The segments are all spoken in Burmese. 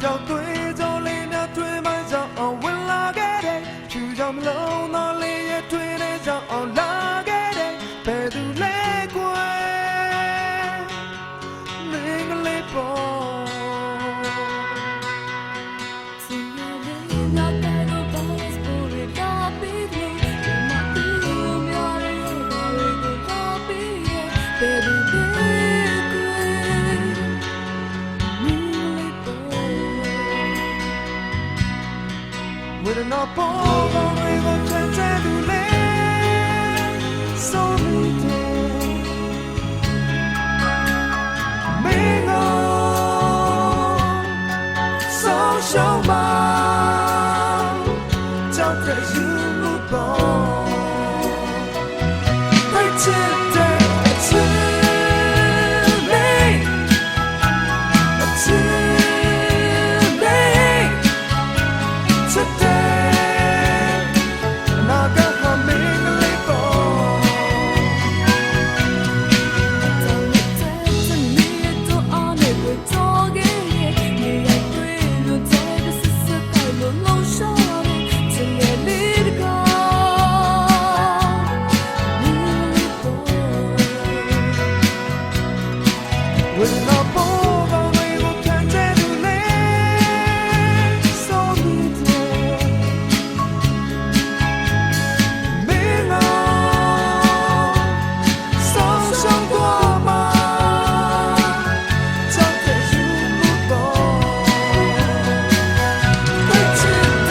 ကြောင့်တွေ့ကြလေးနဲ့တွေ့မှကြောင့်ဝင်လာခဲ့တယ်ဖြူကြောင့်မလုံးတော့လေးရဲ့တွေ့တဲ့ကြောင့်လာခဲ့တယ်ဘယ်သူလဲကွယ်မင်းကလေးပေါ်We're not born on we go change to live so many Mingo so show my don't let you move on right today We're not born on we go change to live so many Mingo so show my don't let you move on right today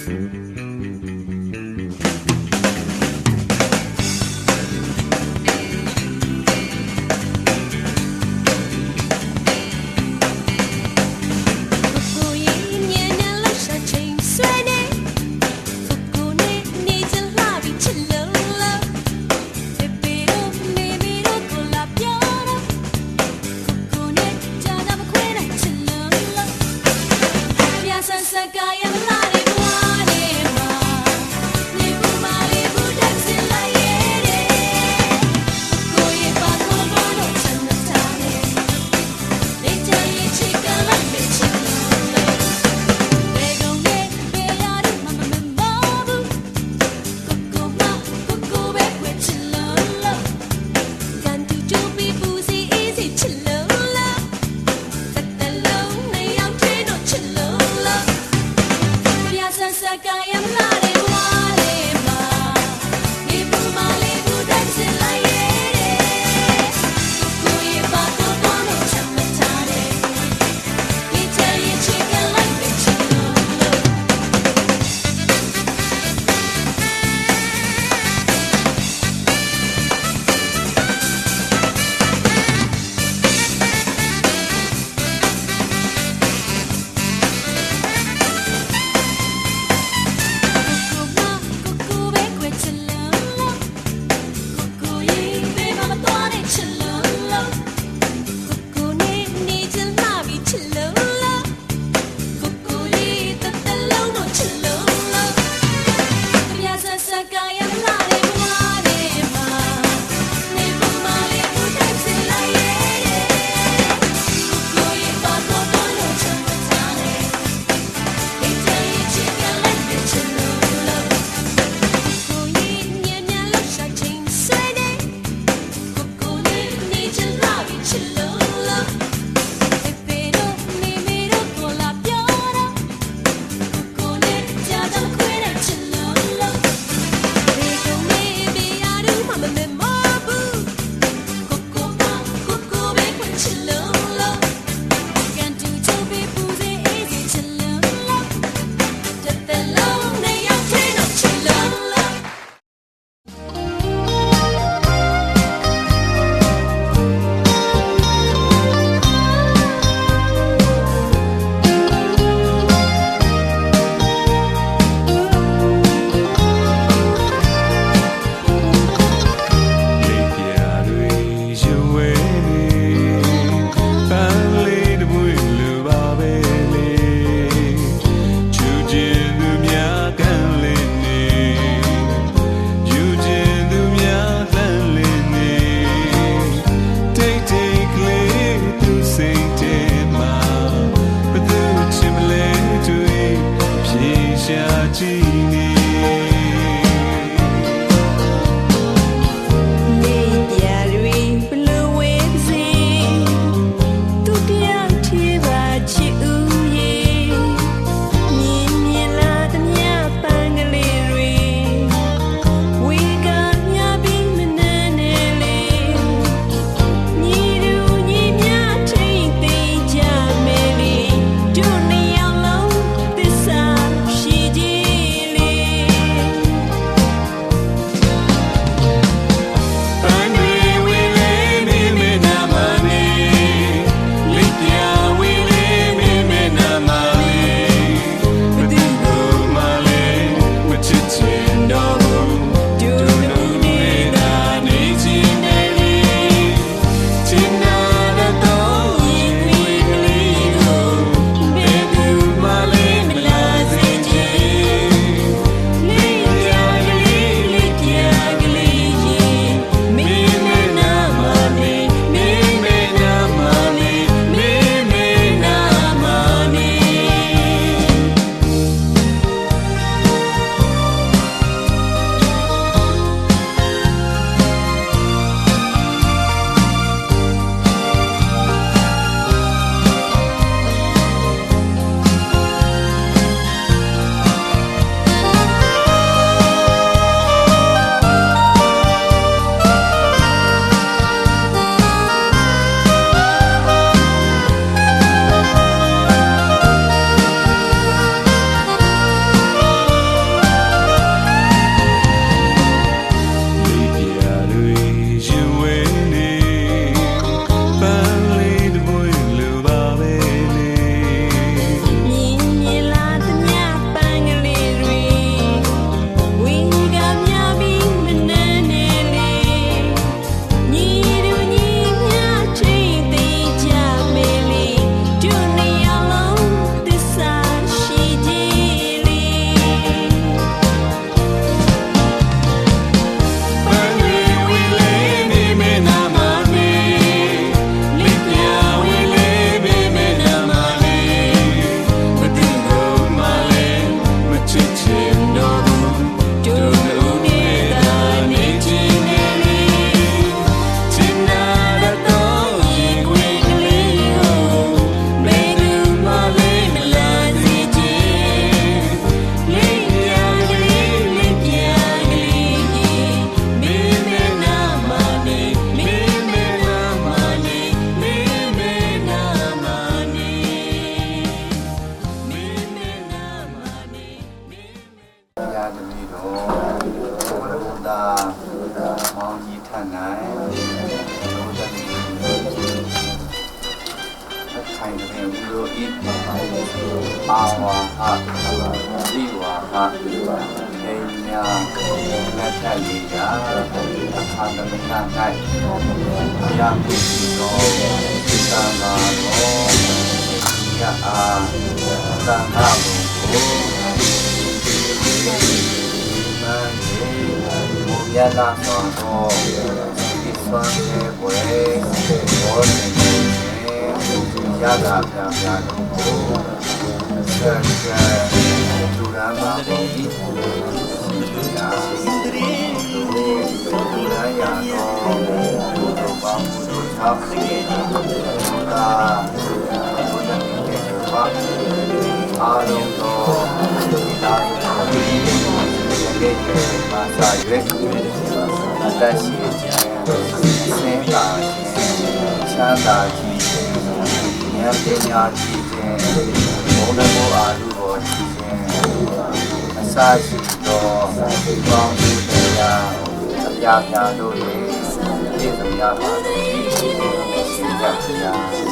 လေး ယာသမီးတို့ဘုရားမောင်ကြီးထနိုင်ဘုရားသမီးခိုင်တဲ့ဦးတို့ဤအာဝါဟာဒီဝါဟာခေညာလက်ထက်လေးရာအခါသမီး၌ဘုရားပြည့်တော်သံဃာတော်ရအားသံဃာကိုမြတ်လာဆောင်တော်ဒီဆွမ်းရဲ့ဘွယ်ဘောနေရတာပြပြတော့ဆက်ကြသူရမ်းပါဘုရားသူရမ်းရတော့ဘုရားပါမှုတို့သာဘုရားဘုရားရဲ့ပါအာလုံးတော်ဒီလာပါစာရွေးတရှိခြင်းစင်တာခြင်းချမ်းသာခြင်းဉာဏ်ပညာကြီးခြင်းဘုံတော်အားလူတော်ကြီးခြင်းအစာရှိသောကောင်းမှုတရားအပြာပြာတို့၏ပြည့်စုံရပါသည်ရှိကြပါ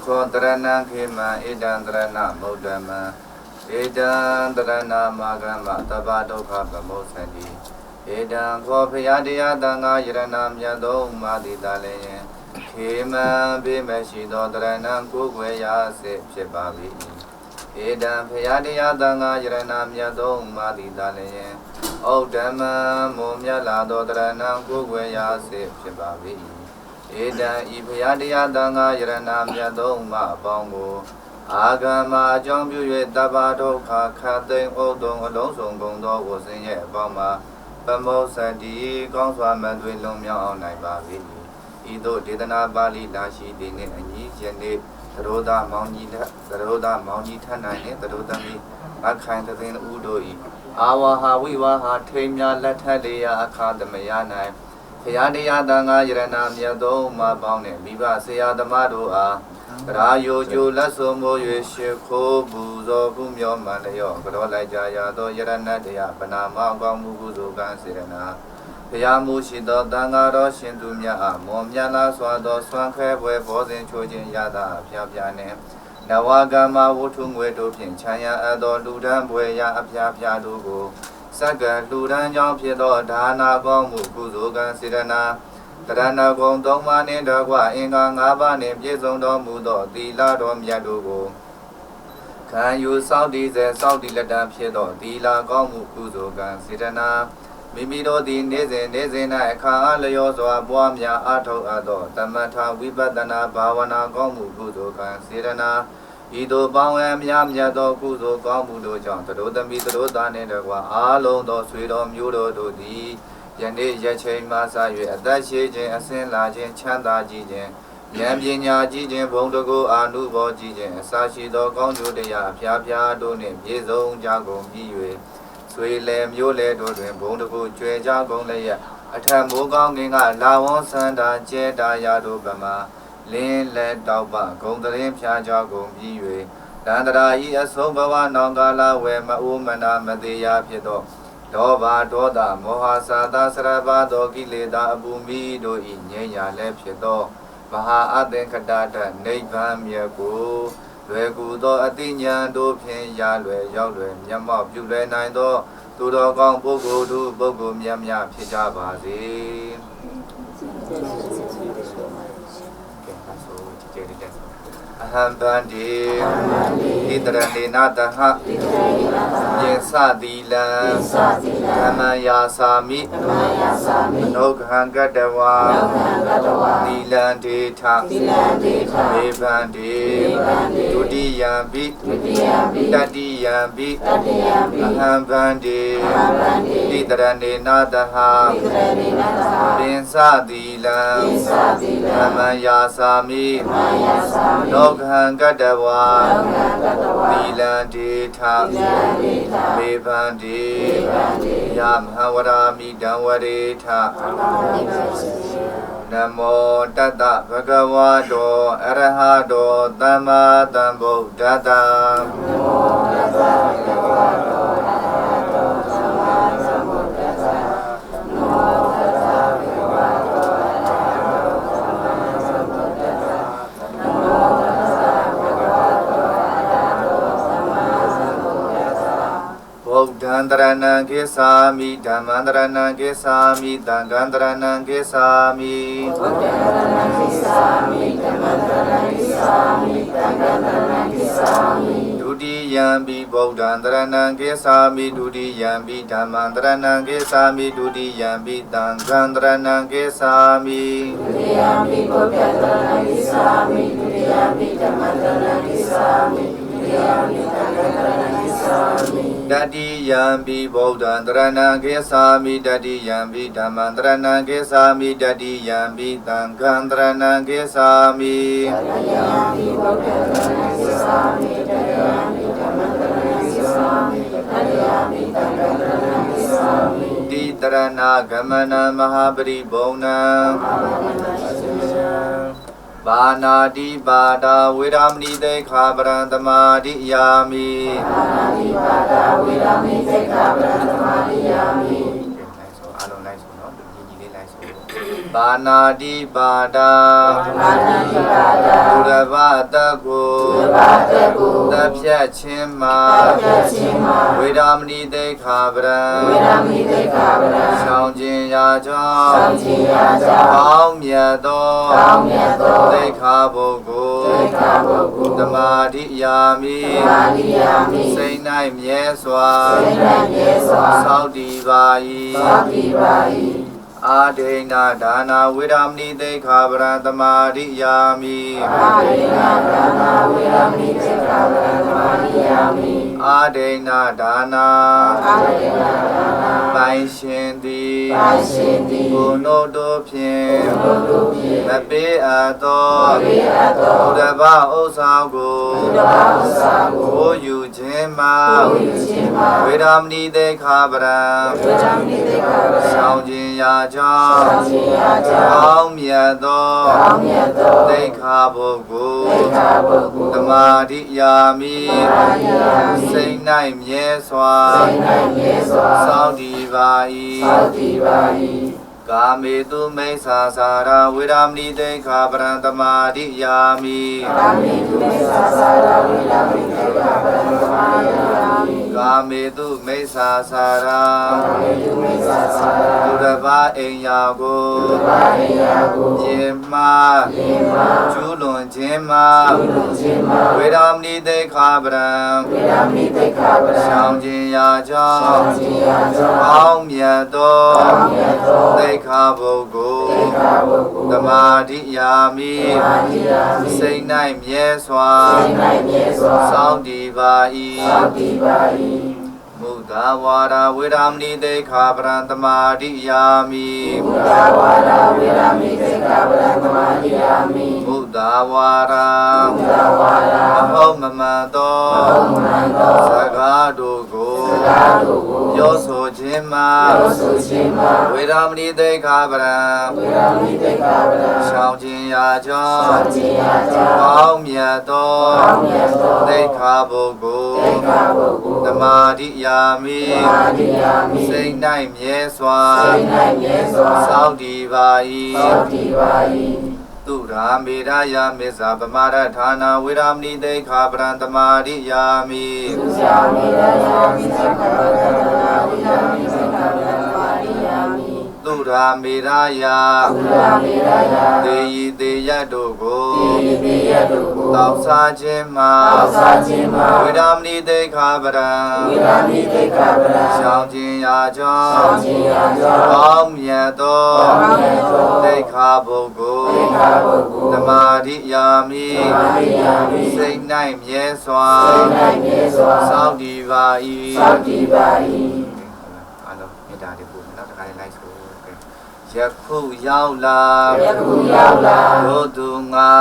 ခောတရဏံခေမံဣဒံတရဏမௌဒ္ဓမံဣဒံတရဏမာဂမတပ္ပဒုက္ခပမောသတိဣဒံခောဖယာတရားတန်ခါယရဏမြတ်သောမာတိတလည်းယံခေမံဘေးမရှိသောတရဏံကိုယ်ွယ်ရာစေဖြစ်ပါ၏ဣဒံဖယာတရားတန်ခါယရဏမြတ်သောမာတိတလည်းယံဩဒ္ဓမံမုံမြတ်လာသောတရဏံကိုယ်ွယ်ရာစေဖြစ်ပါ၏ဧတံဤဖယားတရားတန်ခါယရဏမြတ်သောမအပေါင်းကိုအာဂမအကြောင်းပြု၍တပ္ပဒုက္ခခတ်သိမ်းဥဒ္ဒုံအလုံးစုံကုန်သောဝဆင်းရဲ့အပေါင်းမှာပမောသတိကောင်းစွာမှန်သွင်းလုံးမြောက်အောင်နိုင်ပါ၏ဤသို့ဒေသနာပါဠိလာရှိသည်နှင့်အညီယနေ့သရောဒမောင်ကြီးထထနိုင်နှင့်သရောသမီးအခိုင်သင်းဦးတို့၏အာဝါဟာဝိဝါဟာထိမ်းများလက်ထက်လေးရာအခါသမယ၌ဖယားတရားတန်ခါယရဏမြတ်သောမပေါင်းနှင့်မိဘဆရာသမားတို့အားရာယိုကျိုလက်စုံမိုး၍ရှ िख ိုးပူဇော်မှုမြောမှန်လျော့ကြောလိုက်ကြရသောယရဏတရားပနာမအကောင်းမှုကုသိုလ်ကံစေရနာ ဖျားမှုရှိသောတန်ဃာတော်ရှင်သူများအားမောမြတ်လာစွာသောဆွမ်းခဲပွဲဘောဇင်ချိုးခြင်းရတာအဖျားဖျားနှင့်နဝကမ္မဝတ္ထုငွေတို့ဖြင့်ချမ်းရအပ်သောလူဒန်းပွဲရအဖျားဖျားတို့ကိုစက္ကလူဒန်းကြောင့်ဖြစ်သောဒါနာကောင်းမှုကုသိုလ်ကံစေရနာတရဏဂုံသုံးပါးနှင့်တကွအင်္ဂါ၅ပါးနှင့်ပြည့်စုံတော်မူသောသီလတော်မြတ်တို့ကိုခံယူစောင့်တည်စေစောင့်တည်လက်တံဖြစ်သောသီလကောင်းမှုကုသိုလ်ကံစေရနာမိမိတို့သည်နေ့စဉ်၌အခါအားလျောစွာပွားများအားထုတ်အပ်သောသမထဝိပဿနာဘာဝနာကောင်းမှုကုသိုလ်ကံစေရနာဤသို့ပေါင်းအများမြတ်သောကုသိုလ်ကောင်းမှုတို့ကြောင့်သတို့သမီးသတို့သားနှင့်တကွအားလုံးသောဆွေတော်မျိုးတို့သည်ယနေ့ရက်ချိန်မှစ၍အသက်ရှိခြင်းအစဉ်လာခြင်းချမ်းသာကြည်ခြင်းဉာဏ်ပညာကြီးခြင်းဘုံတကုအာနုဘောကြီးခြင်းအစရှိသောကောင်းကျိုးတရားအဖျားဖျားတို့နှင့်ပြည့်စုံကြကုန်ပြီး၍ဆွေလေမျိုးလေတို့တွင်ဘုံတကုကျွဲကြကုန်လျက်အထံမိုးကောင်းကင်ကလာဝန်းစန္ဒာကျဲတာရာတို့ဗမာလင်းလက်တောက်ပဂုံတရင်ဖြာကြကုန်ပြီး၍တန္တရာဤအဆုံးဘဝနောင်ကာလဝေမအိုမနာမသေးရာဖြစ်သောဒေါဘဒေါသမောဟစာသစရဘသောကိလေသာအပူမီတို့ဤငြိမ်းရာလည်းဖြစ်သောမဟာအသင်္ခတတနိဗ္ဗာန်မြတ်ကိုလွယ်ကူသောအတိညာတို့ဖြင့်ရလွယ်ရောက်လွယ်မျက်မှောက်ပြုလွယ်နိုင်သောသူတော်ကောင်းပုဂ္ဂိုလ်တို့ပုဂ္ဂိုလ်များများဖြစ်ကြပါစေအဟံဗန္တိဣတရဏေနတဟယေသတိလံဓမ္မယာစာမိမနုဂဟံကတဝါသီလံဒေထမေဗန္တိဒုတိယံပိတတိယံပိအဟံဗန္တိဣတရဏေနတဟပင်စသီလံဓမ္မယာစာမိလောကဟံကတဝါသီလံဒေထမေဗန္တိယမဟာဝရာမိတံဝရေထနမောတတ္တဗဂဝါတောအရဟတောသမ္မာသမ္ဗုဒ္ဓတ္တနမောတတ္တဗဂဝါတောအရဟတောသမ္မာသမ္ဗုဒ္ဓတ္တနမောတတ္တဗဂဝါတောအရဟတောသမ္မာသမ္ဗုဒ္ဓတ္တနမောတတ္တဗဂဝါတောအရဟတောသမ္မာသမ္ဗုဒ္ဓတ္တဗုဒ္ဓံတရဏံကိသာမိဓမ္မံတရဏံကိသာမိသံဃံတရဏံကိသာမိဗုဒ္ဓံတရဏံကိသာမိဓမ္မံတရဏံကိသာမိသံဃံတရဏံကိသာမိဒုတိယံပိဗုဒ္ဓံတရဏံကိသာမိဒုတိယံပိဓမ္မံတရဏံကိသာမိဒုတိယံပိသံဃံတရဏံကိသာမိဒုတိယံပိဗုဒ္ဓံတရဏံကိသာမိဒုတိယံပိဓမ္မံတရဏံကိသာမိဒုတိယံပိသံဃံတရဏံကိသာမိတတိယံပိဗုဒ္ဓံတရဏံကိသာမိတတိယံပိဓမ္မံတရဏံကိသာမိတတိယံပိသံဃံတရဏံကိသာမိတတိယံပိဗုဒ္ဓံတရဏံကိသာမိတတိယံပိဓမ္မံတရဏံကိသာမိတတိယံပိသံဃံတရဏံကိသာမိတိတရဏဂမနံမဟာပရိဘုံနံပါဏာတိပါဒာဝေရမဏိတေခာပရံသမာဓိယာမိပါဏာတိပါဒာဝေရမဏိတေခာပရံသမာဓိယာမိအားလုံးလိုက်ဆိုနော်ညီညီလေးလိုက်ဆိုပါဏာတိပါဒာဘုရဘတကုသဖြတ်ခြင်းမှာဝေရမဏိတေခာပရံရှောင်းခြင်းရာကြောင့်ကောင်းမြတ်သောသိက္ခာပုဂ္ဂိုလ်သမာဓိယာမိစိတ်၌မြဲစွာသောက်တည်ပါ၏အာဒိဏဒါနာဝေရမဏိတေခာပရံသမာဓိယာမိအာဒိဏဒါနာဝေရမဏိတေခာပရံသမာဓိယာမိအာဒိဏဒါနာပိုင်ရှင်သည်ဘုနုတို့ဖြင့်မပေးအပ်သောဘုဒ္ဓဘာဥစ္စာကိုကိုယူခြင်းမှာဝေရမဏိတေခာပရံဆောင်ခြင်းရာကြောင့်ကောင်းမြတ်သောသိက္ခာပုဂ္ဂိုလ်သမာဓိယာမိစိတ်၌မြဲစွာသောက်တည်ပါ၏ ကာမေတုမိစ္ဆာစာရာဝေရမဏိတေခာပရံတမာတိယာမိကာမေတုမိစ္ဆာစာရာဝေရမဏိတေခာပရံတမာတိယာမိကာမေတုမိစ္ဆာစာရာသူတစ်ပါးအိမ်ယာကိုယေမကျူးလွန်ခြင်းမှာဝေရမဏိတေခာပရံရှောင်ခြင်းရာကြောင့်ကောင်းမြတ်သောသေခာပုဂ္ဂိုလ်သမာဓိယာမိစိတ်၌မြဲစွာစောင့်တည်ပါ၏မုဒ္ဒဝါဒဝေရမဏိတေခာပရံသမာဓိယာမိမုဒ္ဒဝါဒဝေရမဏိတေခာပရံသမာဓိယာမိမုဒ္ဒဝါဒမဟုတ်မမှန်သောစကားတို့ကိုပြောဆိုခြင်းမှာဝေရမဏိတေခာပရံရှောင်ခြင်းရာကြောင့်ကောင်းမြတ်သောတေခာပုဂ္ဂိုလ်သမာဓိယာမိစိတ်၌မြဲစွာစောင့်တည်ပါ၏သူရာမေရယမေဇာပမာရဌာနာဝေရမဏိတေခာပရံသမာဓိယာမိသူရာမေရယမေဇာပမာရဌာနာဝေရမဏိတေခာပရံသမာဓိယာမိသူရာမေရယတေယီတေယတို့ကိုတောက်စားခြင်းမှာဝေရမဏိတေခာပရံရှောင်ခြင်းရာကြောင့်ကောင်းမြတ်သောတေခာပုဂ္ဂိုလ်သမာဓိယာမိစိတ်၌မြဲစွာစောင့်တည်ပါ၏အားလုံးမေတ္တာတွေပို့မယ်နော်တခါလေးလိုက်ဆိုယခုရောက်လာဘုသူငါ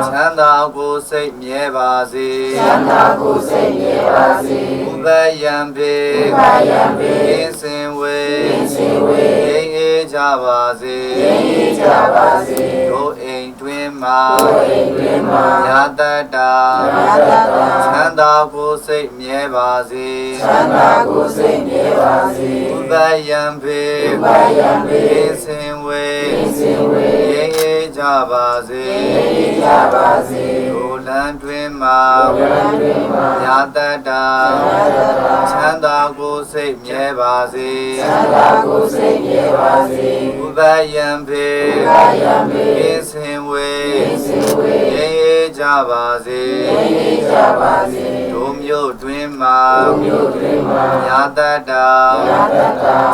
ချမ်းသာကိုစိတ်မြဲပါစေဥပယံပေကင်းစင်ဝေအေးကြပါစေတို့အိမ်တွင်မှာညာတတ္တာချမ်းသာကိုစိတ်မြဲပါစေဥပယံပေကင်းစင်ဝေအေးကြပါစေတို့လမ်းတွင်မှာညာတတ္တာချမ်းသာကိုစိတ်မြဲပါစေဥပယံပေကင်းစင်ဝေအေးကြပါစေတို့မြို့တွင်မှာညာတတ္တာ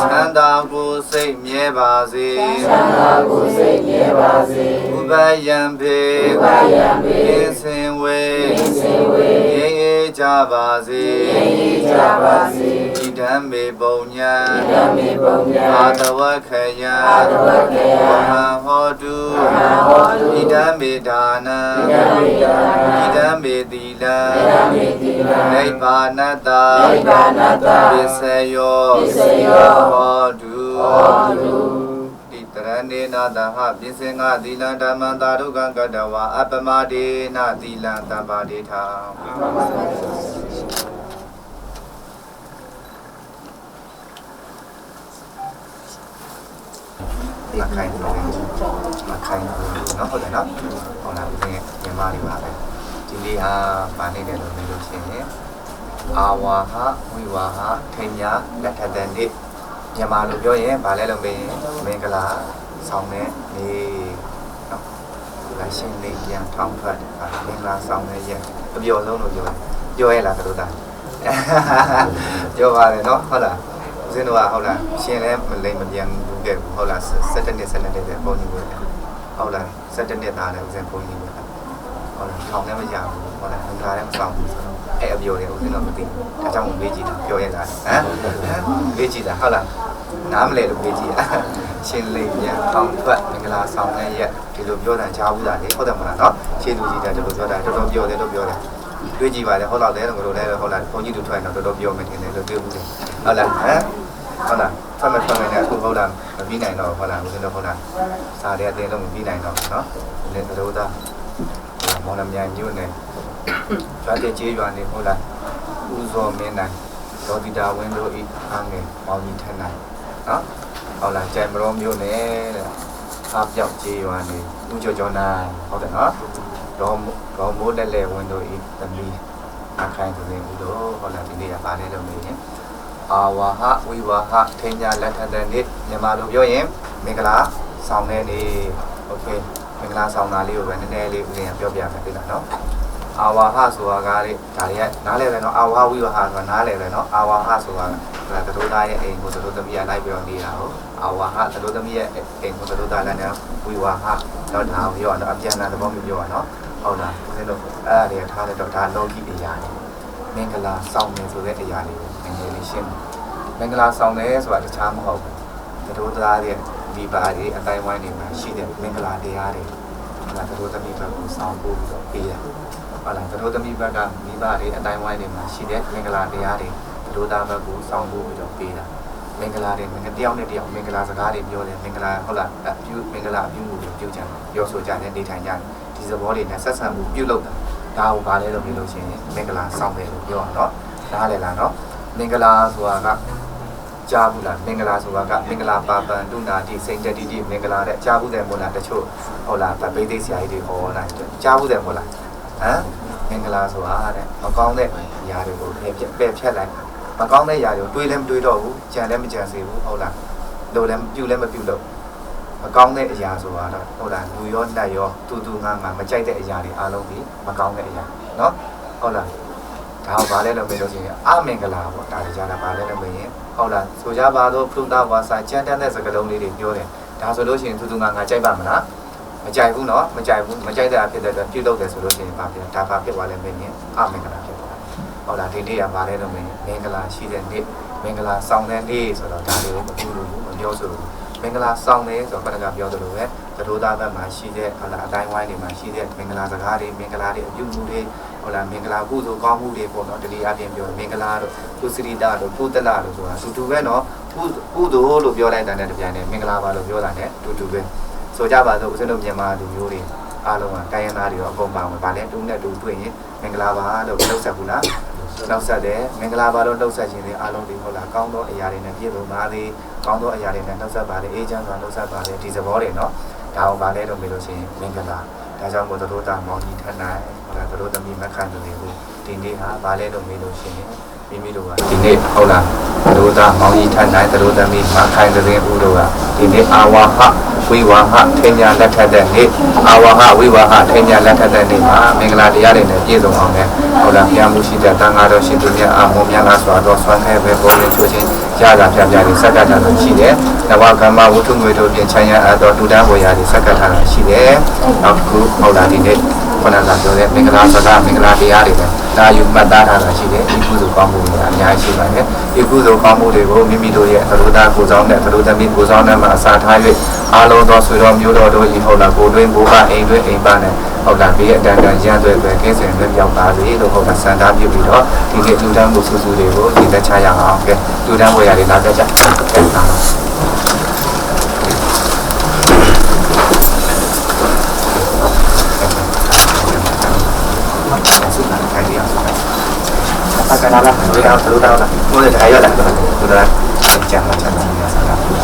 ချမ်းသာကိုစိတ်မြဲပါစေဥပယံပေကင်းစင်ဝေအေးကြပါစေဣဒံမေပုံညာအာတဝခယံဝဟံဟောတုဣဒံမေဒါနံဣဒံမေသီလံနိဗ္ဗာနတ္တပစ္စယောဟောတုတိတရဏေနသဟပစ္စင်္ဂသီလံဓမ္မံသာရုကံကတဝါအပမဒေနသီလံသဗ္ဗဒေထာမခိုင်ဘူးနော်ဟုတ်တယ်နော်ဟုတ်လားဦးဇင်းရဲ့မြန်မာလေးပါပဲဒီလေးဟာဗာနေတယ်လို့ပြောလို့ရှိရင်အာဝါဟဝိဝါဟထိညာလက်ထက်တဲ့နေ့မြန်မာလိုပြောရင်ဗာလဲလို့မင်္ဂလာဆောင်တဲ့နေ့နော်ဒီကရှင်းလေးပြန်ထောင်ထွက်မင်္ဂလာဆောင်တဲ့ရက်အပြောဆုံးလို့ပြောရလားတို့တာပြောပါတယ်နော်ဟုတ်လားဦးဇင်းတို့ကဟုတ်လားရှင်လည်းမလိမ့်မပြန်ဘူးခဲ့ဘူးဟုတ်လား17နှစ်12နှစ်ပဲပုံကြီးပဲဟုတ်လား17နှစ်သားလည်းဦးဇင်းပုံကြီးပဲဟုတ်လားထောင်လည်းမရဘူးဟုတ်လားငါလည်းမဆောင်ဘူးဆိုတော့အဲ့အပြောတွေဦးဇင်းတော့မသိဘူးဒါကြောင့်မေးကြည့်တာပြောရလားမေးကြည့်တာဟုတ်လားနားမလဲလို့မေးကြည့်တာရှင်လေးပြန်ထောင်ထွက်မင်္ဂလာဆောင်တဲ့ရက်ဒီလိုပြောတာကြားဘူးလားလေဟုတ်တယ်မလားနော်ရှင်းသူကြီးတာဒီလိုပြောတာတော်တော်ပြောတယ်တွေးကြည့်ပါလေဟုတ်တော့လဲတော့ငါတို့လည်းဟုတ်လားဘုန်းကြီးတို့ထွက်တော့တော်တော်ပြောမယ်ထင်တယ်လို့ပြောဘူးလေဟုတ်လားဟုတ်လားထွက်မယ်နဲ့အခုဟုတ်လားမပြီးနိုင်တော့ဟုတ်လားဦးဇင်းတို့ဟုတ်လားစားတဲ့အတင်းလုံးမပြီးနိုင်တော့နော်ဒီတို့သားမောင်နှမြိုင်မြို့နယ်ကျွတ်တဲ့ကျေးရွာနေဟုတ်လားဦးစောမင်းနိုင်ဒေါ်ဒီတာဝင်းတို့ဤအားငယ်မောင်ကြီးထက်နိုင်နော် ဟုတ်လားကြံမရောမျိုးနဲ့တဲ့အားပြောက်ကြေးရွာနေဦးကျော်ကျော်နာဟုတ်တယ်နော်တော့မိုးတက်လေဝင်တို့ဤသမီးအခိုင်းသူလေးဦးတို့ဟုတ်လားဒီနေ့ကပါတယ်လို့နေရင်အာဝါဟဝိဝါဟထိညာလက်ထတဲ့နေ့မြန်မာလိုပြောရင်မင်္ဂလာဆောင်တဲ့နေ့โอเคမင်္ဂလာဆောင်တာလေးကိုပဲနည်းနည်းလေးဦးရင်ပြောပြမယ်ပြီလားနော်အာဝါဟဆိုတာကလေဒါတွေကနားလဲပဲနော်အာဝါဝိဝါဟဆိုတာနားလဲပဲနော်အာဝါဟဆိုတာဒါသတို့သားရဲ့အိမ်ကိုသတို့သမီးကလိုက်ပြီးတော့နေတာဟုတ်အာဝါဟသတို့သမီးရဲ့အိမ်ကိုသတို့သားလည်းနော်ဝိဝါဟတော့ဒါကိုပြောတော့အပြန်အလှန်သဘောမျိုးပြောရနော်ဟုတ်လားဦးဇင်းတို့အဲ့ဒါတွေထားလိုက်တော့ဒါလောကီအရာတွေမင်္ဂလာဆောင်နေဆိုတဲ့အရာလေးကိုနည်းနည်းလေးရှင်းမင်္ဂလာဆောင်တယ်ဆိုတာတခြားမဟုတ်ဘူးသတို့သားရဲ့ဒီပါတွေအတိုင်းဝိုင်းတွေမှာရှိတဲ့မင်္ဂလာတရားတွေဟုတ်လားသတို့သမီးဘက်ကိုဆောင်ပို့ပြီးတော့ပေးတယ်ဟုတ်လားသတို့သမီးဘက်ကမိဘတွေအတိုင်းဝိုင်းတွေမှာရှိတဲ့မင်္ဂလာတရားတွေသတို့သားဘက်ကိုဆောင်ပို့ပြီးတော့ပေးတာမင်္ဂလာတွေတယောက်နဲ့တယောက်မင်္ဂလာစကားတွေပြောတယ်မင်္ဂလာဟုတ်လားမင်္ဂလာပြုမှုတွေပြုကြတယ်ပြောဆိုကြတယ်နေထိုင်ကြတယ်ဒီသဘောတွေနဲ့ဆက်ဆံမှုပြုလုပ်တာဒါကိုဘာလဲလို့ပြောလို့ရှိရင်မင်္ဂလာဆောင်တယ်လို့ပြောရအောင်နော်နားလည်လားနော်မင်္ဂလာဆိုတာကကြားဘူးလားမင်္ဂလာဆိုတာကမင်္ဂလာပါပန်တုနာတိစိန်တတိတိမင်္ဂလာတဲ့ကြားဘူးတယ်မို့လားတချို့ဟုတ်လားဗပိသိဆရာကြီးတွေဟောတာကြားဘူးတယ်မို့လားဟမ်မင်္ဂလာဆိုတာတဲ့မကောင်းတဲ့အရာတွေကိုပယ်ဖြတ်လိုက်မကောင်းတဲ့အရာတွေကိုတွေးလည်းမတွေးတော့ဘူးကြံလည်းမကြံစေဘူးဟုတ်လားလို့လည်းပြုလည်းမပြုလို့မကောင်းတဲ့အရာဆိုတာတော့ဟုတ်လားလူရောနတ်ရောတူငါမကြိုက်တဲ့အရာတွေအားလုံးဒီမကောင်းတဲ့အရာနော်ဟုတ်လားဒါကဘာလဲလို့ပြောလို့ရှိရင်အမင်္ဂလာပေါ့ဒါကြတာဘာလဲလို့ပြောရင်ဟုတ်လားဆိုကြပါတော့ဖုန်သားဝါစာကြမ်းတမ်းတဲ့စကားလုံးလေးတွေပြောတယ်ဒါဆိုလို့ရှိရင်တူငါကြိုက်ပါမလားမကြိုက်ဘူးနော်မကြိုက်ဘူးမကြိုက်တဲ့အဖြစ်တဲ့အတွက်ပြုလုပ်တယ်ဆိုလို့ရှိရင်ဘာဖြစ်ဒါဘာဖြစ်သွားလဲမင်းရင်အမင်္ဂလာဖြစ်သွားတယ်ဟုတ်လားဒီနေ့ကဘာလဲလို့မင်းမင်္ဂလာရှိတဲ့နေ့မင်္ဂလာဆောင်တဲ့နေ့ဆိုတော့ဒါလေးကိုမပြုလို့ဘူးမပြောဆိုဘူးမင်္ဂလာဆောင်တယ်ဆိုတော့ဘယ်ကပြောသလိုပဲသတို့သားဘက်မှာရှိတဲ့ဟုတ်လားအတိုင်းဝိုင်းတွေမှာရှိတဲ့မင်္ဂလာစကားတွေမင်္ဂလာတွေအပြုမှုတွေဟုတ်လားမင်္ဂလာကုသိုလ်ကောင်းမှုတွေပေါ့နော်တတိယအပြင်ပြောမင်္ဂလာတို့ကုသရိတာတို့ကုသလတို့ဆိုတာတူပဲနော်ကုသိုလ်လို့ပြောလိုက်တဲ့တပြိုင်တည်းမင်္ဂလာပါလို့ပြောတာ ਨੇ တူပဲဆိုကြပါစို့ဦးဇင်းတို့မြန်မာလူမျိုးတွေအားလုံးကတိုင်းရင်းသားတွေတော့အကုန်ပါဝင်ပါလေတူနဲ့တူတွေ့ရင်မင်္ဂလာပါလို့နှုတ်ဆက်ဘူးလားနှုတ်ဆက်တယ်မင်္ဂလာပါလို့နှုတ်ဆက်ခြင်းတွေအားလုံးဒီဟုတ်လားကောင်းသောအရာတွေနဲ့ပြည့်စုံပါစေကောင်းသောအရာတွေနဲ့နှုတ်ဆက်ပါလေအေးချမ်းစွာနှုတ်ဆက်ပါလေဒီသဘောတွေနော်ဒါအောင်ပါလဲတော့ပြောလို့ရှိရင်မင်္ဂလာဒါကြောင့်မို့တို့တာမောင်ကြီးထက်နိုင်ဟုတ်လားတို့သမီးမခံသူတွေကိုဒီနေ့ဟာပါလဲတော့ပြောလို့ရှိရင်မိမိတို့ကဒီနေ့ဟုတ်လားတို့တာမောင်ကြီးထက်နိုင်တို့သမီးမခံသူတွေဦးတို့ကဒီနေ့အာဝါဟဝိဝါဟထိညာလက်ထက်တဲ့နေ့အာဝါဟဝိဝါဟထိညာလက်ထက်တဲ့နေ့မှာမင်္ဂလာတရားတွေနဲ့ပြည့်စုံအောင်နဲ့ဟုတ်လားဘုရားမှုရှိတဲ့တန်ဃာတော်ရှင်သူများအာမောများလားဆိုတော့ဆွမ်းခဲပဲပေါ်ရင်ချိုးချင်းရတာပြပြလေးစက္ကထာလို့ရှိတယ်။နဝကမ္မဝတ္ထုငွေတို့ပြင်ချမ်းရအပ်တော်တူတန်းဝေရာတွေစက္ကထာလို့ရှိတယ်။နောက်တစ်ခုဟုတ်လားဒီနေ့ခဏလာပြောတဲ့မင်္ဂလာစကားမင်္ဂလာတရားတွေပဲဒါယူမှတ်သားထားတာရှိတယ်ဒီကုသိုလ်ကောင်းမှုတွေအများကြီးရှိပါတယ်ဒီကုသိုလ်ကောင်းမှုတွေကိုမိမိတို့ရဲ့သရုပ်သားကိုယ်ဆောင်တဲ့သရုပ်သမီးကိုယ်ဆောင်တဲ့မှာအစာထား၍အားလုံးသောဆွေတော်မျိုးတော်တို့ဤဟုတ်လားကိုယ်တွင်ကိုယ်ကအိမ်တွင်အိမ်ပါနဲ့ဟုတ်လားဘေးအတန်တန်ရမ်းသွဲပဲကင်းစင်လွတ်မြောက်ပါစေလို့ဟုတ်လားစံသားပြုပြီးတော့ဒီနေ့လူတန်းမှုစုစုတွေကိုဒီသက်ချရအောင်ကဲလူတန်းဝေရာတွေလာကြကြကဲပါကနာလာဝေးအောင်သလိုတောင်းလာဘိုးလည်းအားရလာတော့သူတို့ကကြမ်းမှချမ်းသာနေစားတာဟုတ်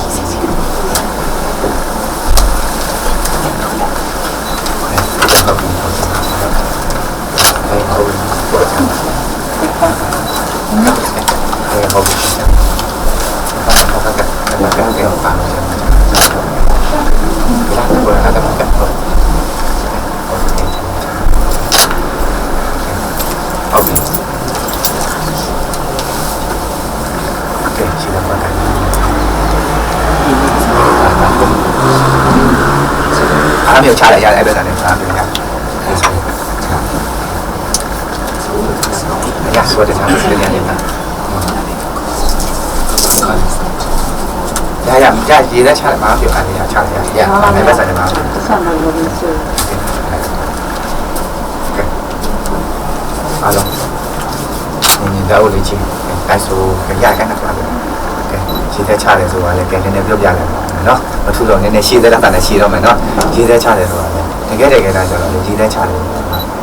အားမျိုးချလိုက်ရတယ်အဲ့ဒါနဲ့အားမျိုးရရဆိုတဲ့စားစရနေပါရရေးတဲ့ချလိုက်ပါပြောအားရချလိုက်ရအဲ့ဒါစားနေပါဆက်မှာလို့ဆိုအားလုံးဒီတော့လေးချင်းအဲ့ဆိုရရကနေပါရှိတဲ့ချတယ်ဆိုတာလည်းပြန်နေပြောပြလိုက်ပါနော်မထူတော့နည်းနည်းရှိသေးတာလည်းရှိတော့မယ်နော်ရေးသေးချတယ်ဆိုတာလည်းတကယ်ဒါကျတော့ရေးသေးချတယ်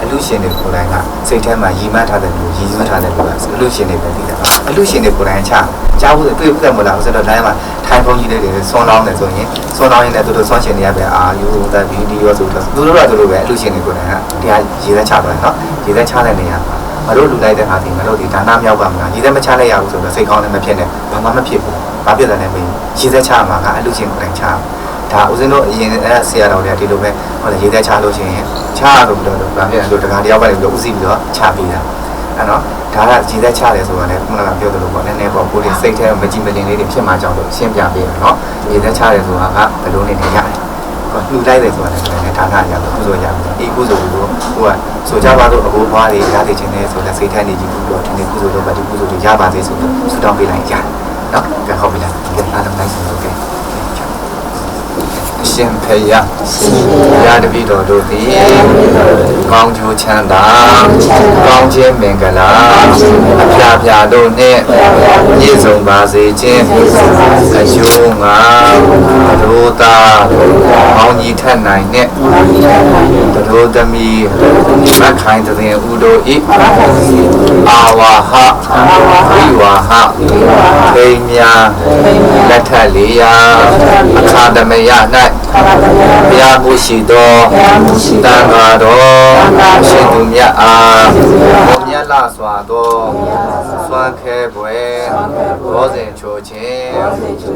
အ လူရှင်တွေကိုယ်တိုင်ကစိတ်ထဲမှာရည်မှန်းထားတဲ့လူရည်ရွယ်ထားတဲ့လူကအလူရှင်တွေပဲသိတယ်အလူရှင်တွေကိုယ်တိုင်ချကြားဖို့တွေ့ဖို့မလားဆိုတော့တိုင်းမှာထိုင်ဖုန်းကြီးတွေဆွန်းလောင်းနေဆိုရင်ဆွန်းလောင်းရင်လည်းသူတို့ဆွန်းရှင်တွေရပဲအာယူတဲ့ဗီဒီယိုဆိုတော့သူတို့ကသူတို့ပဲအလူရှင်တွေကိုယ်တိုင်ကတရားရည်သက်ချသွားတယ်နော်ရည်သက်ချတဲ့နေရာမှာမတို့လူလိုက်တဲ့ဟာဒီမတို့ဒီဒါနမြောက်ပါမလားရည်သက်မချလိုက်ရဘူးဆိုတော့စိတ်ကောင်းလည်းမဖြစ်နဲ့ဘာမှမဖြစ်ဘူးဘာဖြစ်တယ်လဲမင်းရည်သက်ချမှာကအလူရှင်ကိုယ်တိုင်ချဒါဦးဇင်းတို့အရင်ဆရာတော်တွေကဒီလိုပဲဟိုလေရေးသက်ချလို့ရှိရင်ချလို့ပြောတော့ဗာပြတယ်လို့တခါတယောက်ပဲလို့ဦးစီးပြီးတော့ချပြီးတာအဲ့နော်ဒါကရေးသက်ချတယ်ဆိုတာလည်းခုနကပြောသလိုပေါ့နည်းနည်းပေါ့ကိုယ်တွေစိတ်ထဲမကြည်မလင်လေးတွေဖြစ်မှကြောင်းလို့ရှင်းပြပေးတယ်နော်ရေးသက်ချတယ်ဆိုတာကဘယ်လိုနေနေရတယ်လှူလိုက်တယ်ဆိုတာလည်းဒါနရလို့ကုသိုလ်ရပြီဒီကုသိုလ်ကိုဟိုကဆိုကြပါတော့အဘိုးဘွားတွေရတဲ့ခြင်းနဲ့ဆိုလည်းစိတ်ထဲနေကြည့်ပြီးတော့ဒီနေ့ကုသိုလ်တော့ဗတ်ဒီကုသိုလ်တွေရပါစေဆိုတော့ဆုတောင်းပေးလိုက်ရတယ်နော်ကဲဟုတ်ပြီလားဒီအားလုံးလိုက်ဆိုတော့ကဲရှင်ဖေယရာတပိတော်တို့သည်ကောင်းကျိုးချမ်းသာကောင်းခြင်းမင်္ဂလာအဖျားဖျားတို့နှင့်ပြည့်စုံပါစေခြင်းအကျိုးငါတို့သာကောင်းကြီးထက်နိုင်နှင့်တို့သမီးမခိုင်တဲ့ဥတို့ဤအာဝါဟဝိဝါဟခိမြာလက်ထက်လေးရာအခါသမယ၌ဘုရားကိုရှိတော်တန်ဃာတော်ရှင်သူမြတ်အားဘုံမြတ်လာစွာသောစွမ်းခဲပွဲဘောဇင်ချိုခြင်း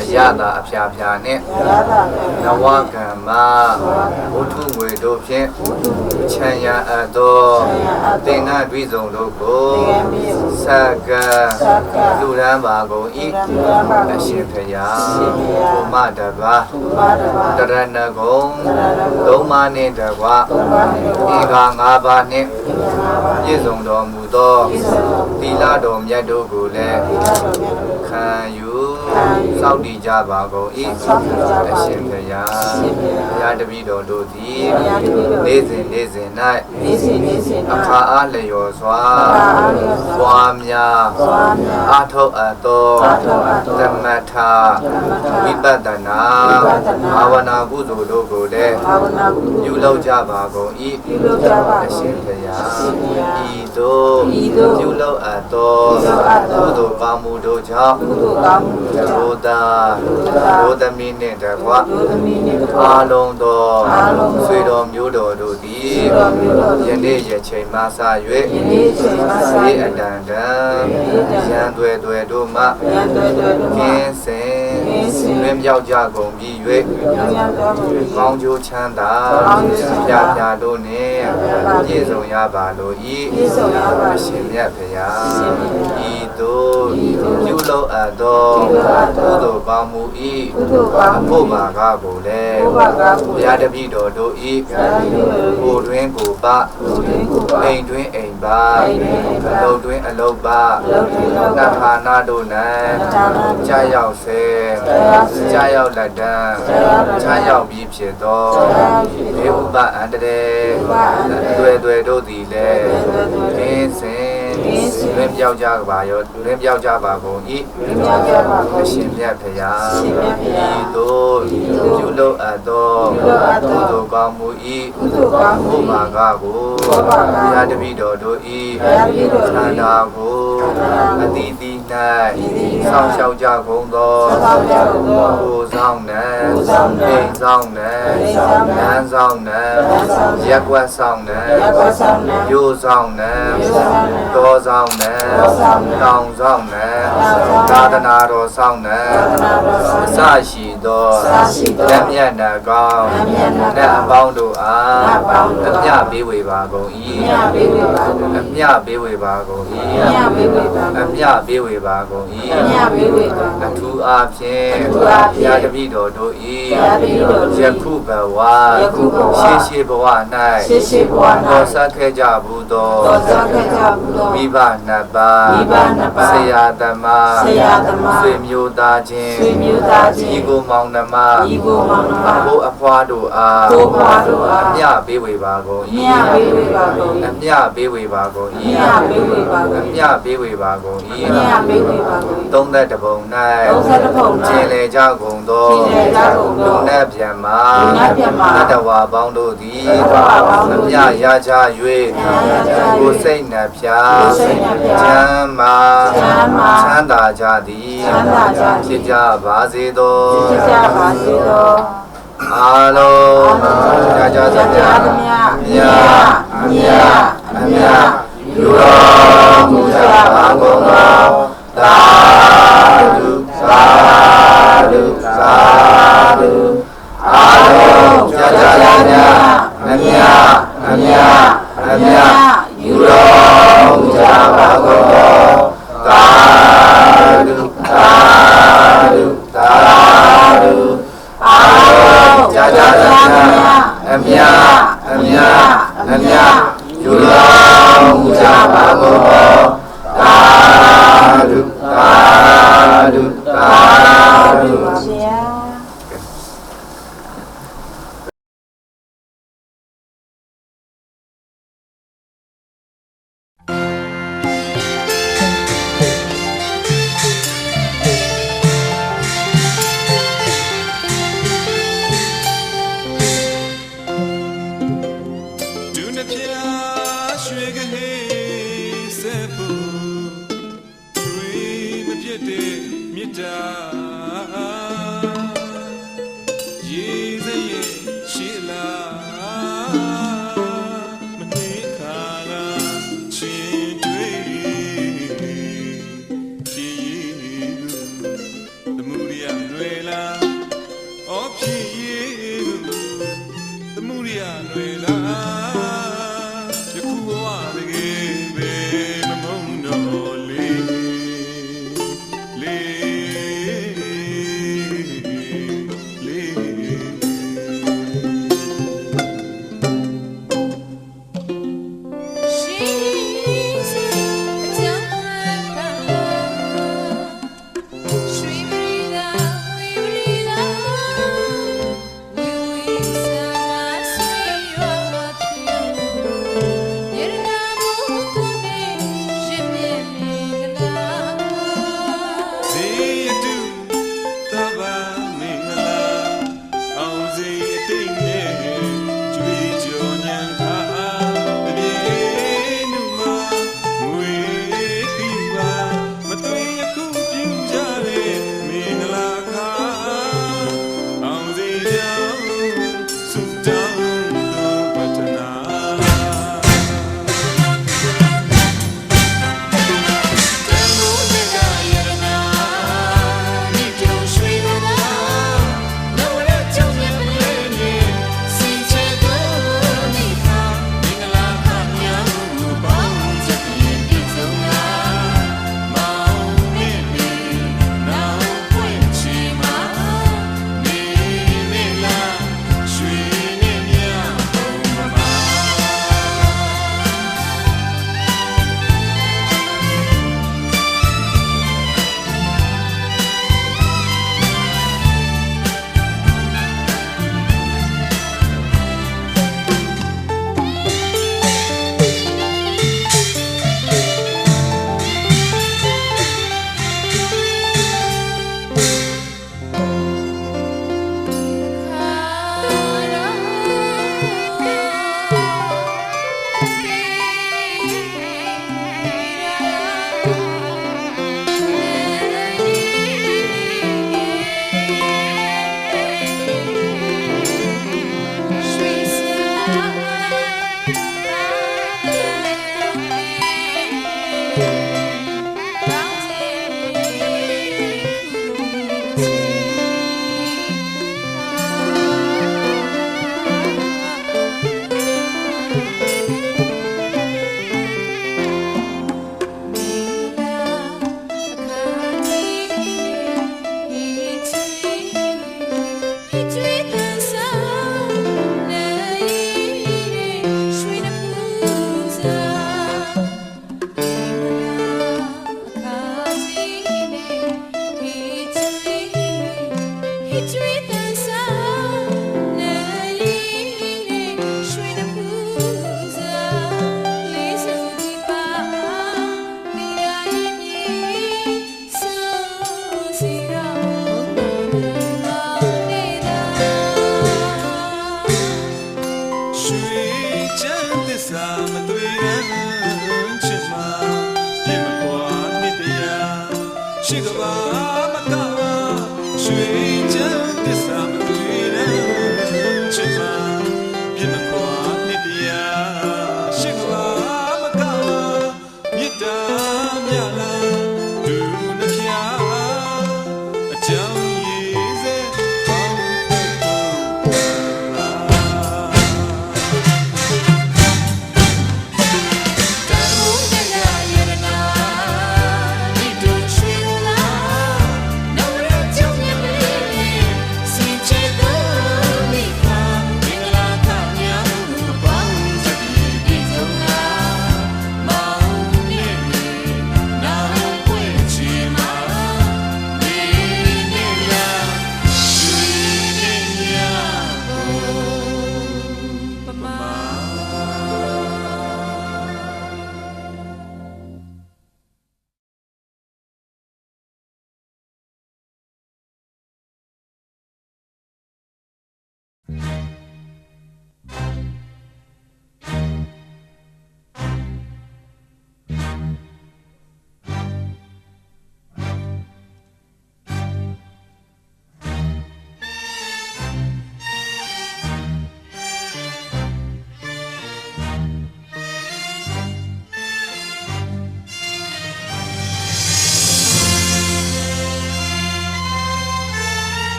အရသာအဖျားဖျားနှင့်နဝကမ္မဘုထုငွေတို့ဖြင့်ချမ်းရအပ်သောသင်္ကန်းတွေ့ဆုံတို့ကိုဆက်ကလူရန်ပါကုန်၏အရှင်ဖျားဘုမတပါတရဏဂုံသုံးပါးနှင့်တကွာဧက၅ပါးနှင့်ပြည့်စုံတော်မူသောသီလတော်မြတ်တို့ကိုလည်းခံယူစောင့်တည်ကြပါကုန်၏အရှင်ဘုရားတပည့်တော်တို့သည်နေ့စဉ်၌အခါအားလျော်စွာပွားများအားထုတ်အပ်သောသမထဝိပဿနာဘာဝနာကုသိုလ်တို့ကိုလည်းပြုလုပ်ကြပါကုန်၏အရှင်ဘုရားဤသို့ပြုလုပ်အပ်သောကုသိုလ်ကောင်းမှုတို့ကြောင့်တို့သာတို့သမီးနှင့်တကွအားလုံးသောဆွေတော်မျိုးတော်တို့သည်ယနေ့ရချိန်မှစ၍စေအတန်တန်ရန်သွဲတို့မှကင်းစင်လွင်မြောက်ကြကုန်ပြီး၍ကောင်းကျိုးချမ်းသာပြပြတို့နှင့်ပြည့်စုံရပါလို့ဤအရှင်မြတ်ဘုရားဤသို့ပြုလုပ်အပ်သောကုသိုလ်ကောင်းမှုဤအဖို့ပါကကိုလည်းဘုရားတပည့်တော်တို့ဤကိုတွင်ကိုပအိမ်တွင်အိမ်ပါအလုပ်တွင်အလုပ်ပါနတ်ဌာနတို့၌ကြာရောက်စေကြာရောက်လက်တံကြာရောက်ပြီးဖြစ်သောဒီဥပအန္တရေတွေ့တို့သည်လည်းအင်းစင်လွင်ပြောက်ကြပါရောလွင်ပြောက်ကြပါကုန်၏အရှင်မြတ်ဖရာဤသို့ပြုလုပ်အပ်သောကုသိုလ်ကောင်းမှု၏ဘုမာကကိုဘုရားတပည့်တော်တို့၏ခန္ဓာကိုအတိတိ၌ဆောင်းလျှောက်ကြကုန်သောကိုယ်ဆောင်နဲ့အိမ်ဆောင်နဲ့နန်းဆောင်နဲ့ရက်ွက်ဆောင်နဲ့ရိုးဆောင်နဲ့တောဆောင်နဲ့တောင်ဆောင်နဲ့သာသနာတော်ဆောင်နဲ့အစရှိသောလက်မြတ်နာကောင်းနဲ့အပေါင်းတို့အားအမြပေးဝေပါကုန်၏အမြပေးဝေပါကုန်၏အမြပေးဝေပါကုန်၏အထူးအားဖြင့်ဘုရားတပည့်တော်တို့၏ယခုဘဝရှေးဘဝ၌တော်ဆက်ခဲ့ကြဘူးသောမိဘနှစ်ပါးဆရာသမားဆွေမျိုးသားချင်းညီကိုမေ မောင်နှမအဖို့အဖွားတို့အားအမြပေးဝေပါကုန်၏အမြပေးဝေပါကုန်၏အမြပေးဝေပါကုန်၏30တပုံ၌ခြေလေကြကုန်သောလူနဲ့ပြန်မှာအတ္တဝါပေါင်းတို့သည်အမြရကြ၍ကိုယ်စိတ်နှဖျားချမ်းမာချမ်းသာကြသည်ဖြစ်ကြပါစေသောအားလုံးကြကြသမျှမြတ်ယူတော်မူကြပါကုန်သောသာဓုသာဓုသာဓုအားလုံးကြကြသမျှမြတ်ယူတော်မူကြပါကုန်သောသာဓုသာဓုသာဓုအားလုံးကြကြသမျှမြတ်ယူတော်မူကြပါကုန်သောသာဓုသာဓုသာဓုSweet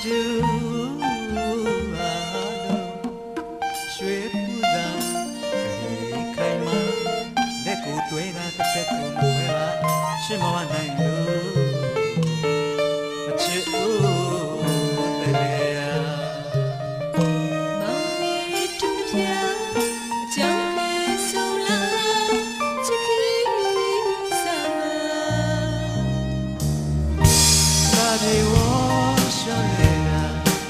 တူရွှေပူဇာခိုင်မာလက်ကိုတွဲတာတစ်ဖက်ကိုမခွဲပါရှင်းမဝနိုင်လို့အချစ်ဦးတယ်လေယာမောင်လေးတူပြအကြောင်းလေးဆိုလာချစ်ခင်စားလာဒီဝါရှောလေယာ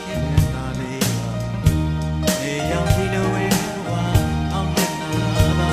ခင်ဗျာလေးပါနေရောက်ဒီလိုဝဲဝါအောင်မြတ်နာပါ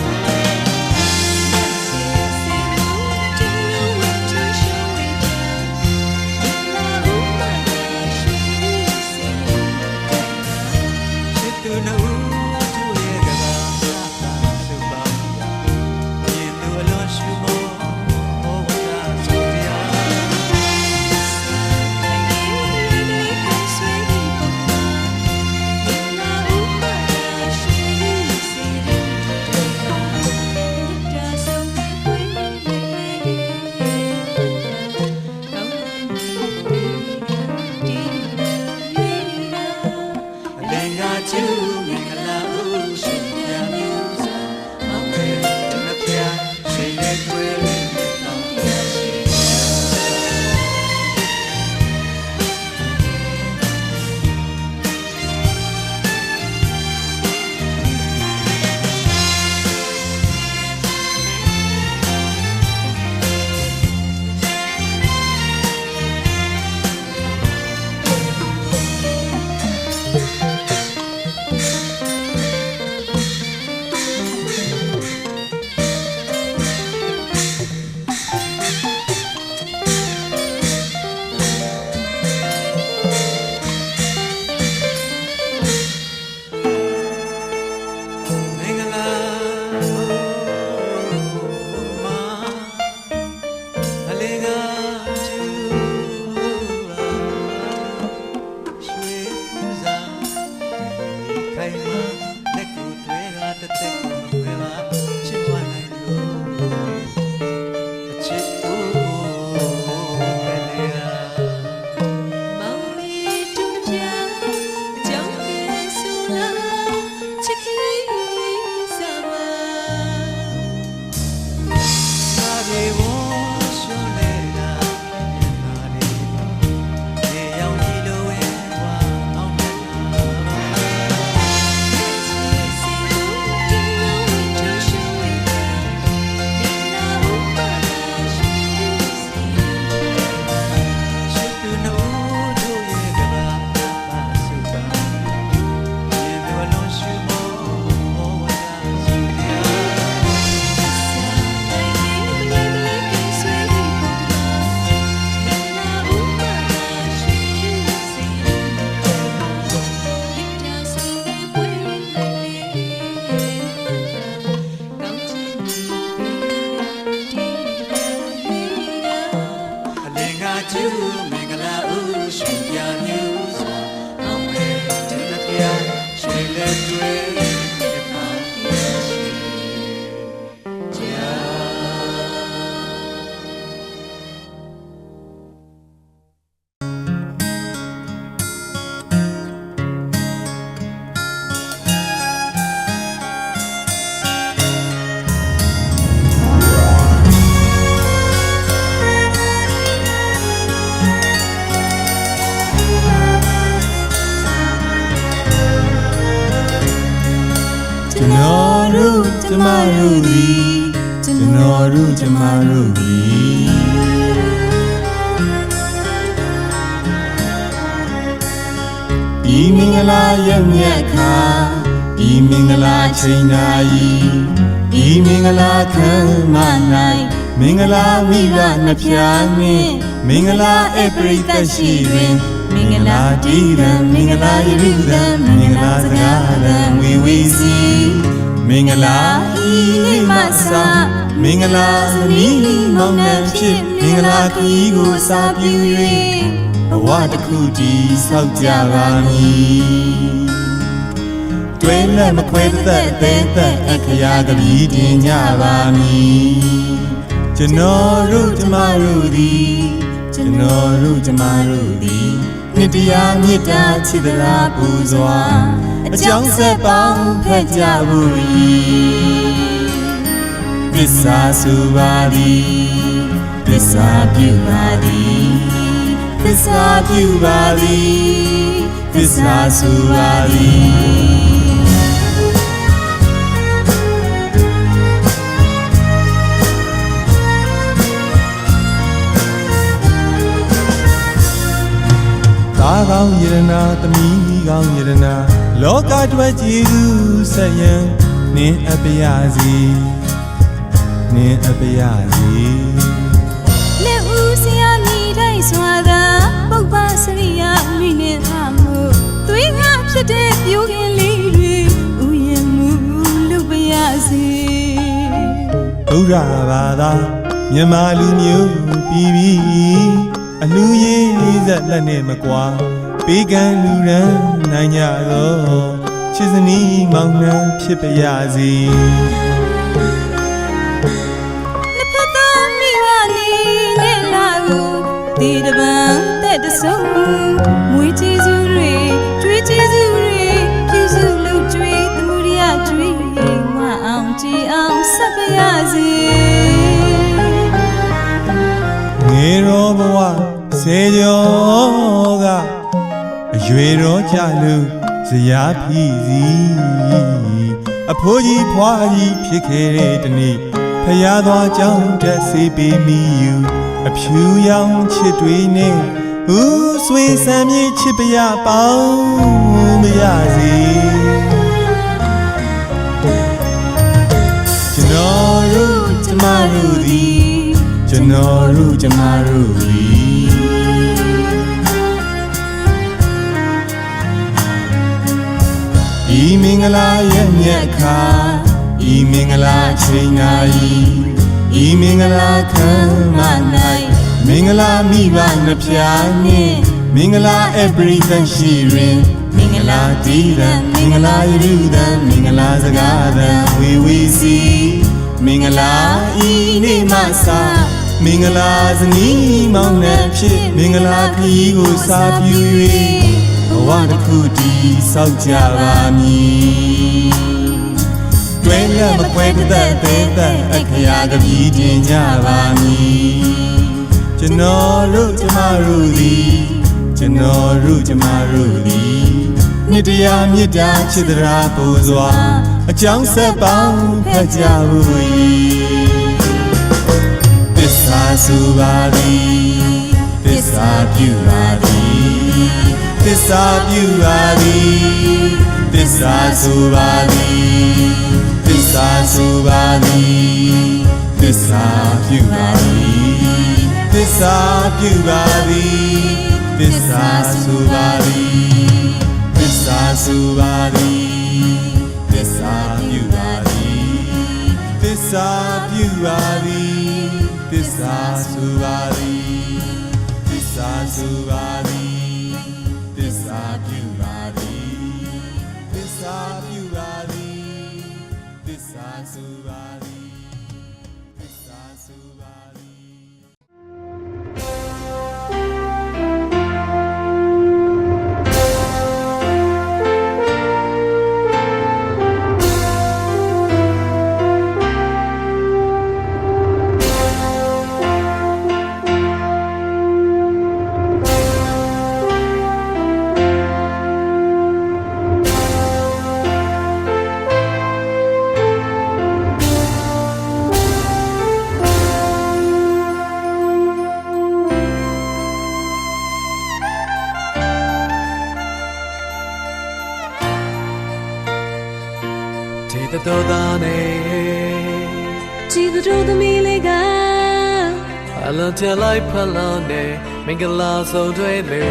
ကျမတို့သည်ကျွန်တော်တို့ကျမတို့သည်ဒီမင်္ဂလာရက်မြတ်ခါဒီမင်္ဂလာချိန်သာဤဒီမင်္ဂလာခံမ၌မင်္ဂလာမိဘနှစ်ဖြာနှင့်မင်္ဂလာအပရိသတ်ရှိတွင်မင်္ဂလာတည်ရန်မင်္ဂလာယရုဒံမင်္ဂလာစကားရန်ဝေဝေစီမင်္ဂလာဤနေ့မှစမင်္ဂလာသမီးမောင်နှံဖြစ်မင်္ဂလာခီးကိုစာပြု၍ဘဝတစ်ခုတည်ဆောက်ကြပါမည်တွဲလက်မခွဲသက်သေးသက်အခရာကပြီးတင်ကြပါမည်ကျွန်တော်တို့ကျမတို့သည်ကျွန်တော်တို့ကျမတို့သည် နှစ်တရားမြတ်တာချစ်သလားပူစွာအကြောင်းဆက်ပေါင်းဖက်ကြဘူးသစ္စာဆိုပါသည်သစ္စာပြုပါသည်သစ္စာပြုပါသည်သစ္စာဆိုပါသည်သားကောင်းယရနာသမီးကောင်းယရနာလောကအတွက်ကျေးဇူးဆက်ရန်နင်းအပ်ပါစေနင်းအပ်ပါစေလက်ဦးစရာမိတိုင်းစွာသာပုပ္ပစရိယမိနေပါမှုသွေးငါဖြစ်တဲ့ပြိုခင်လေးတွေဥယျာဉ်မှုလုပ်ပါရစေဘုရားဘာသာမြန်မာလူမျိုးပြီးပြီးအလူရေးဇက်လက်နဲ့မကွာပေးကမ်းလူရန်နိုင်ကြတော့ချစ်စနီးမောင်နှံဖြစ်ပါရစေနှစ်ဖက်သားမိဘနေနဲ့လာကိုဒီတပံတဲ့တဆုံမွေးကျေးဇူးတွေကျွေးကျေးဇူးတွေပြုစုလုပ်ကျွေးသမှုရိယကျွေးမအောင်ကြည်အောင်ဆက်ပါရစေငယ်ရောဘဝစေကျော်ကအရွယ်တော်ကြလို့ဇရာဖြစ်စီအဖိုးကြီးဖွားကြီးဖြစ်ခဲ့တဲ့တနေ့ဖယားသွားကြောင်းတက်စေးပေးမိယူအဖြူရောင်ချစ်တွေနဲ့ဦးဆွေဆံမြေချစ်ပရပေါင်းမရစေကျွန်တော်တို့ကျမတို့သည်ကျွန်တော်တို့ကျမတို့သည်ဤမင်္ဂလာရဲ့မြတ်ခါဤမင်္ဂလာချိန်နာဤဤမင်္ဂလာခံမ၌မင်္ဂလာမိဘနှဖျားနှင့်မင်္ဂလာ everything ရှိရင်မင်္ဂလာတည်ရန်မင်္ဂလာယူရန်မင်္ဂလာစကားသံဝေဝေစီမင်္ဂလာဤနေ့မှစမင်္ဂလာဇနီးမောင်နှံဖြစ်မင်္ဂလာခရီးကိုစာပြု၍ဘဝတစ်ခုတည်ဆောက်ကြပါမည်တွဲလက်မခွဲတဲ့သေးတဲ့အခရာကပြီးတင်ကြပါမည်ကျွန်တော်တို့ကျမတို့သည်ကျွန်တော်တို့ကျမတို့သည်နှစ်တရားမြတ်တာချစ်တရားပူစွာအကြောင်းဆက်ပေါင်းဖက်ကြဘူးသစ္စာဆိုပါသည်သစ္စာပြုပါသည်သစ္စာပြုပါသည်သစ္စာဆိုပါသည်သစ္စာဆိုပါသည်သစ္စာပြုပါသည်သစ္စာပြုပါသည်သစ္စာဆိုပါသည်သစ္စာဆိုပါသည်သစ္စာပြုပါသည်သစ္စာပြုပါသည်သစ္စာဆိုပါသည်သစ္စာဆိုပါသည်သစ္စာပြုပါသည်သစ္စာပြုပါသည်သစ္စာဆိုပါသည်သစ္စာဆိုပါသည်တော်သားနေကြည်တို့သမီးလေးကအလွန်ချလိုက်ဖလုံးနေမင်္ဂလာဆုံးတွေ့လေ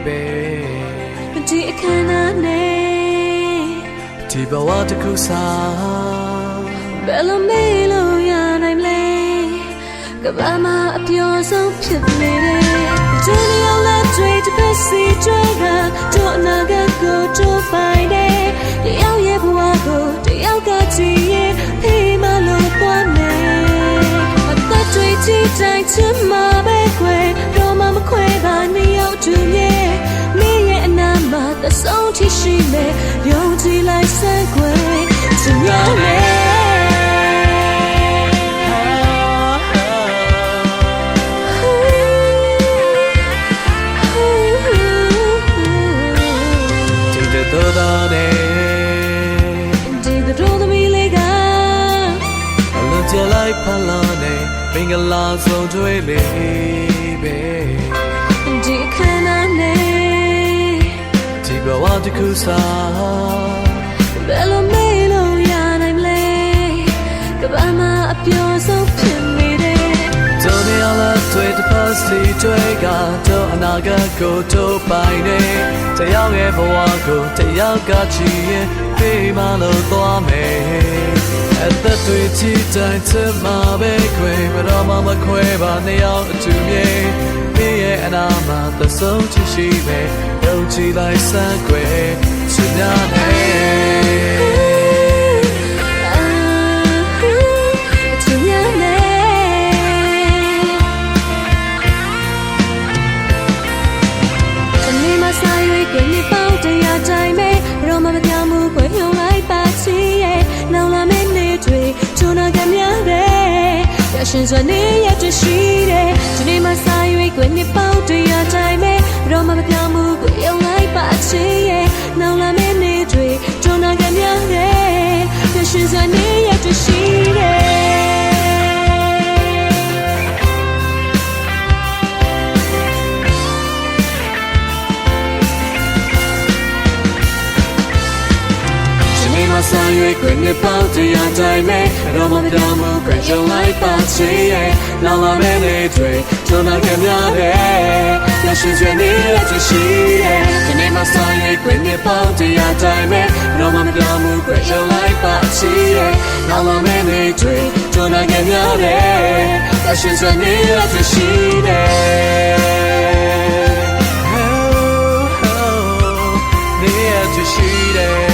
ပဲဒီအခမ်းအနားနဲ့ဒီဘဝတစ်ခုစားဘယ်လိုမေးလို့ရနိုင်လဲကဘာမှအပျော်ဆုံးဖြစ်နေတယ်ဒီလိုလက်တွေတစ်ပတ်စီတွေးကတို့အနာဂတ်ကိုတို့ပိုင်တယ်တယောက်ရဲ့ဘဝကိုတယောက်ကကြည့်ရင်ဖေးမလို့သွားမယ်အသက်တွေကြည့်တိုင်းချင်မှာပဲခွဲတော့မှမခွဲပါနှစ်ယောက်တူရဲ့ ထိရှိမယ်ယုံကြည်လိုက်စမ်းခွေသူများနဲ့ဖလာနေမင်္ဂလာဆုံးကျွေးလေးပဲဒီခဏနဲ့ဒီဘဝတစ်ခုစားဘယ်လိုမေးလို့ရနိုင်လဲကဘာမှအပြောဆုံးဖြစ်နေတယ်တို့နေရလားတွေ့တဲ့ပတ်စီတွေ့ကတော့အနာဂတ်ကိုတို့ပိုင်နေတယောက်ရဲ့ဘဝကိုတယောက်ကချီရင်ပေးမလို့သွားမယ်အသက်တွေချီတိုင်းချင်မှာပဲခွေဘယ်တော့မှမခွဲပါနှစ်ယောက်အတူမြေပြည့်ရဲ့အနာမှာသဆုံးချရှိပဲယုံကြည်လိုက်စမ်းခွေချင်ရှင်စွာနေရတဲ့ရှိတဲ့ဒီနေ့မှစာရွေးခွင့်နှစ်ပေါင်းတရာတိုင်းပဲတော့မပြောင်းမှုကိုယုံလိုက်ပါချင်ရဲ့နောင်လာမယ့်နေ့တွေဂျုံနာကများတဲ့ရှင်စွာနေရတဲ့ရှိတဲ့စာရွေးခွင့်နဲ့ပေါင်းတရားတိုင်းပဲတော့မပြောင်းမှုကြုံလိုက်ပါချင်ရဲ့နောင်လာမယ့်နေ့တွေဂျုံနာကများတဲ့ရရှိစွာနေရတဲ့ရှိတဲ့ဒီနေ့မှစာရွေးခွင့်နဲ့ပေါင်းတရားတိုင်းပဲတော့မပြောင်းမှုကြုံလိုက်ပါချင်ရဲ့နောင်လာမယ့်နေ့တွေဂျုံနာကများတဲ့ရရှိစွာနေရတဲ့ရှိတဲ့နေရတဲ့ရှိတဲ့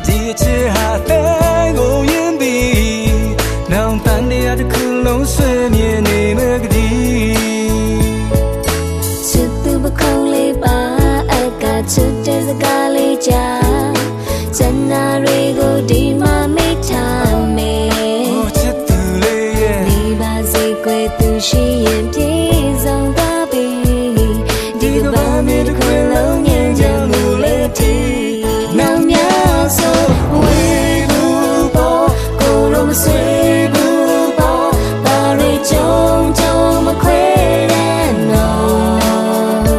ဒီချစ်ဟာတဲ့ကိုရင်ပြီးနောင် နေရတစ်ခုလုံးဆွေးမြင်နေမယ်ကတိချစ်သူပခုံးလေးပါအကချစ်တဲ့စကားလေးကြားဇနာတွေကိုဒီမှာမိထားမယ်ချစ်သူလေးရဲ့ဒီပါစေကွယ်သူရှိရင်ပြေဆုံးသွားပြီဒီကဘာမြေတစ်ခွင်လုံးငြင်းချင်မှုလေးတီနောင်များဆိုဝေးဘူးပေါ်ကိုလိုမဆွေးဘူးပေါ်ဘာရီကြုံကြုံမခွဲတဲ့နော်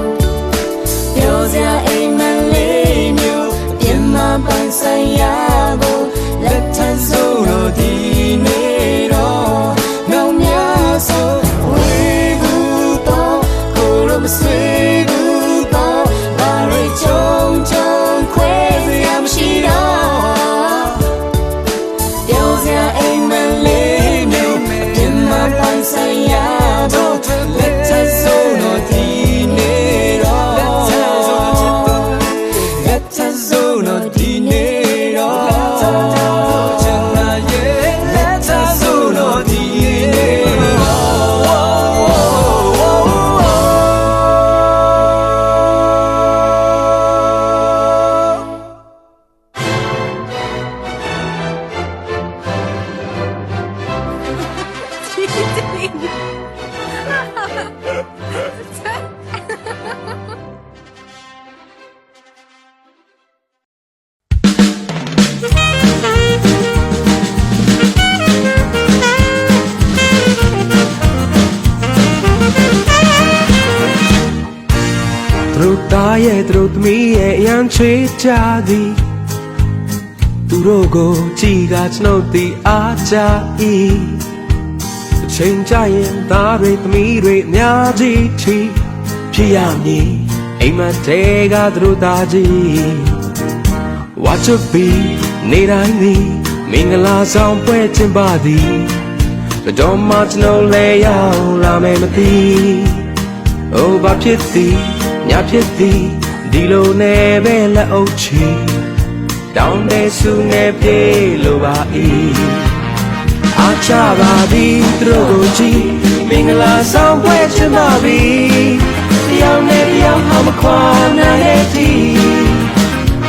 ပြောစရာအိမ်မလေးမျိုးအပြစ်မှပန်းဆိုင်ရဖို့လက်ထပ်ဆိုတော့ဒီနေ့တော့နောင်များဆိုဝေးဘူးပေါ်ကိုလိုမဆွေးဘူးပေါ်ဘာရီကြုံကြုံခွဲစရာမရှိတော့ပြောစရာအိမ်မလေးမျိုးအပြစ်မှပန်းဆိုင်ရဖို့လက်ထပ်ဆိုတော့ဒီနေ့တော့လက်ထပ်ဆိုတော့ဒီနေ့တော့ချင်လာရဲ့လက်ထပ်ဆိုတော့ဒီနေ့သူတို့သားရဲ့သူတို့သမီးရဲ့အရန်ချွေးကြသည်သူတို့ကိုကြည်ကကျွန်ုပ်သိအားကြ၏အချိန်ကြရင်သားတွေသမီးတွေအများကြီးချီဖြစ်ရမည်အိမ်မတဲကသူတို့သားကြီး Watch it be နေတိုင်းသည်မင်္ဂလာဆောင်ပွဲကျင်းပသည်ဘယ်တော့မှကျွန်ုပ်လည်းရောက်လာမယ်မသိအိုဘာဖြစ်သည်ညဖြစ်သည်ဒီလိုနဲ့ပဲလက်အုပ်ချီတောင်းတဲ့ဆုနဲ့ပြေလိုပါ၏အားချပါသည်သူတို့ကိုကြည်မင်္ဂလာဆောင်ပွဲချင်ပါပြီတရားနဲ့တရားမှမခွာနိုင်တဲ့ဒီ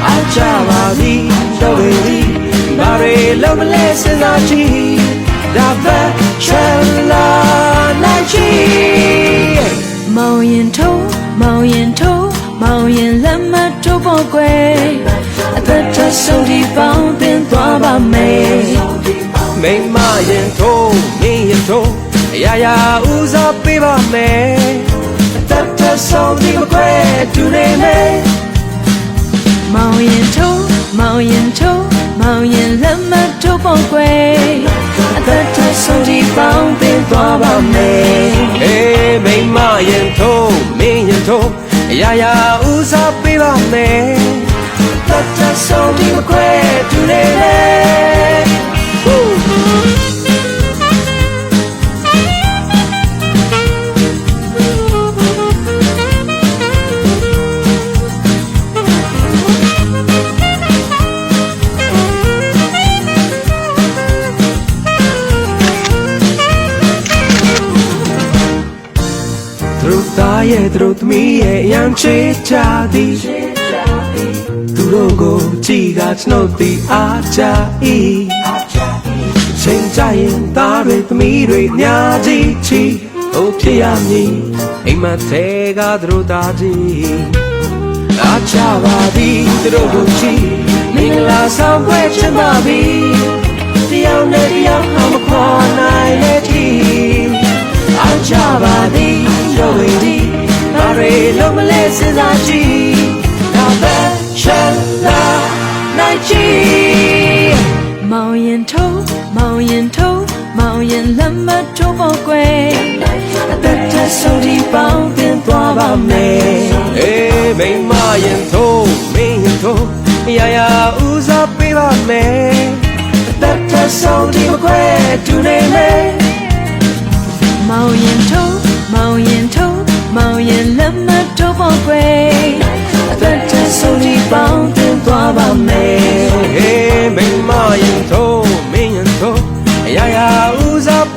အားချပါသည်တော့ဝေသည်ဘာတွေလုံးမလဲစဉ်းစားကြည့်ဒါပဲချန်လာနိုင်ချီမောင်ရင်ထိုးမောင်ရင်ထိုးမောင်ရင်လက်မထိုးဖို့ကွယ်အသက်ထဆုံးဒီပေါင်းတင်သွားပါမယ်မိမရင်ထိုးမင်းရင်ထိုးအရာရာဦးစားပေးပါမယ်အသက်ထဆုံးဒီမကွဲတူနေမယ်မောင်ရင်ထိုးမောင်ရင်ထိုးမောင်ရင်လက်မထိုးဖို့ကွယ်အသက်ထဆုံးဒီပေါင်းတင်သွားပါမယ်အေးမိမရင်ထိုးမင်းရင်ထိုးအရာရာဦးစားပေးပါမယ်တတ်တဆုံးဒီမခွဲတူနေလေသူတို့သားရဲ့သူတို့သမီးရဲ့ရမ်းချေကြသည်သူတို့ကိုကြည်ကကျွန်ုပ်သိအားကြ၏ချိန်ကြရင်သားတွေသမီးတွေအများကြီးချီဟုတ်ဖြစ်ရမည်အိမ်မသေးကသူတို့သားကြီးအားချပါသည်သူတို့ကိုကြည်မင်္ဂလာဆောင်ပွဲချင်ပါပြီတရားနဲ့တရားမှမခွာနိုင်လေဒီအားချပါသည်တော့ဝေသည်ဘာတွေလုံးမလဲစဉ်းစားကြည့်ဒါပဲရှယ်လာနိုင်ချီမောင်ရင်ထိုးမောင်ရင်ထိုးမောင်ရင်လက်မထိုးဖို့ကွယ်အသက်ထဆုံးဒီပေါင်းတင်သွားပါမယ်အေးမိမရင်ထိုးမင်းရင်ထိုးအရာရာဦးစားပေးပါမယ်အသက်ထဆုံးဒီမခွဲတူနေမယ်မောင်ရင်ထိုးမောင်ရင်ထိုးမောင်ရင်လက်မထိုးဖို့ကွယ်အသက်ထဆုံးဒီပေါင်းတင်သွားပါမယ်မိမရင်ထိုးမင်းရင်ထိုးအရာရာဦးစား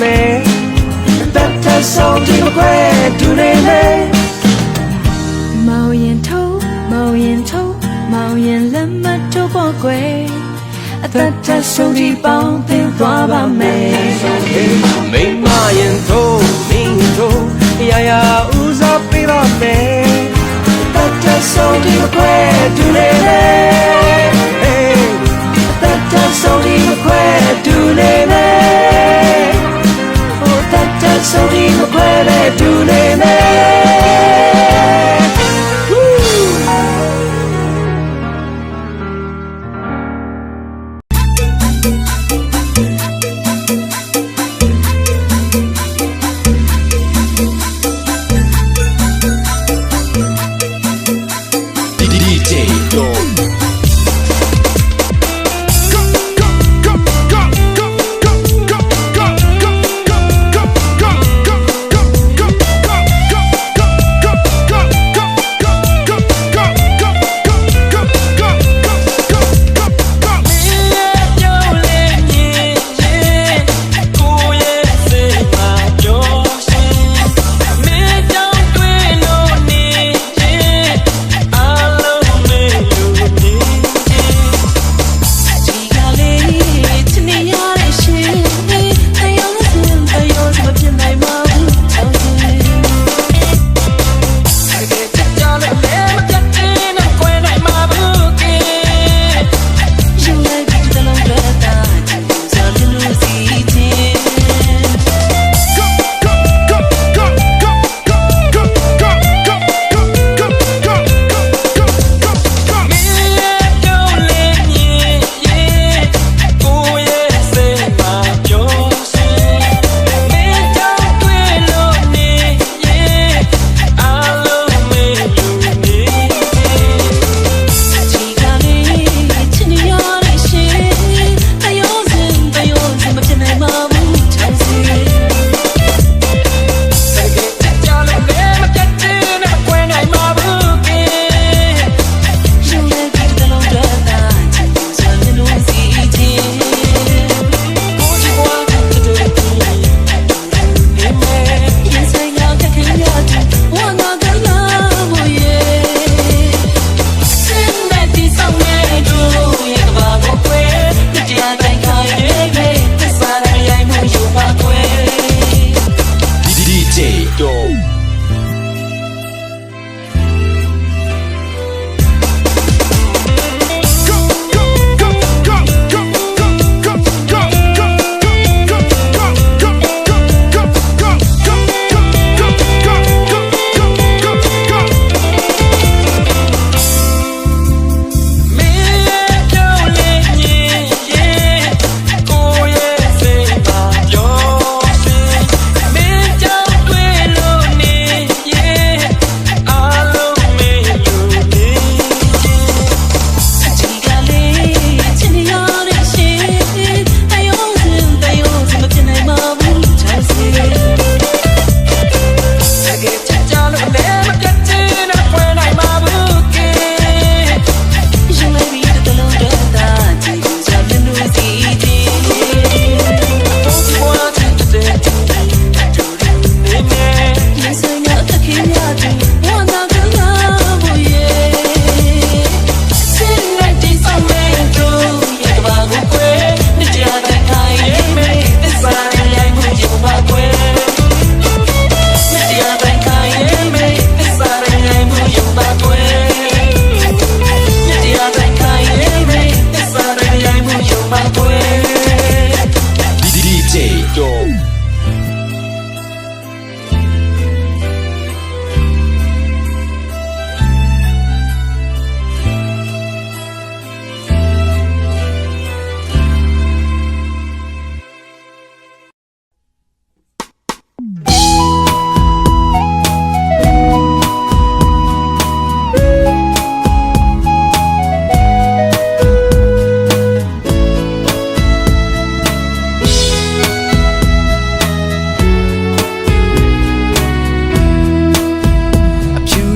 မယ်တတ်တဆုံးဒီမခွဲတူနေလေ မောင်ရင်ထိုးမောင်ရင်ထိုးမောင်ရင်လက်မထိုးပေါ်ကွယ်အသက်ထဆုံးဒီပေါင်းသင်သွားပါမယ် မိမရင်ထိုးမင်းထိုးရာရာဦးစားပေးပါမယ်တတ်တဆုံးဒီမခွဲတူနေလေတတ်တဆုံးဒီမခွဲတူနေလေတတ်တဆုံးဒီမခွဲတူနေလေ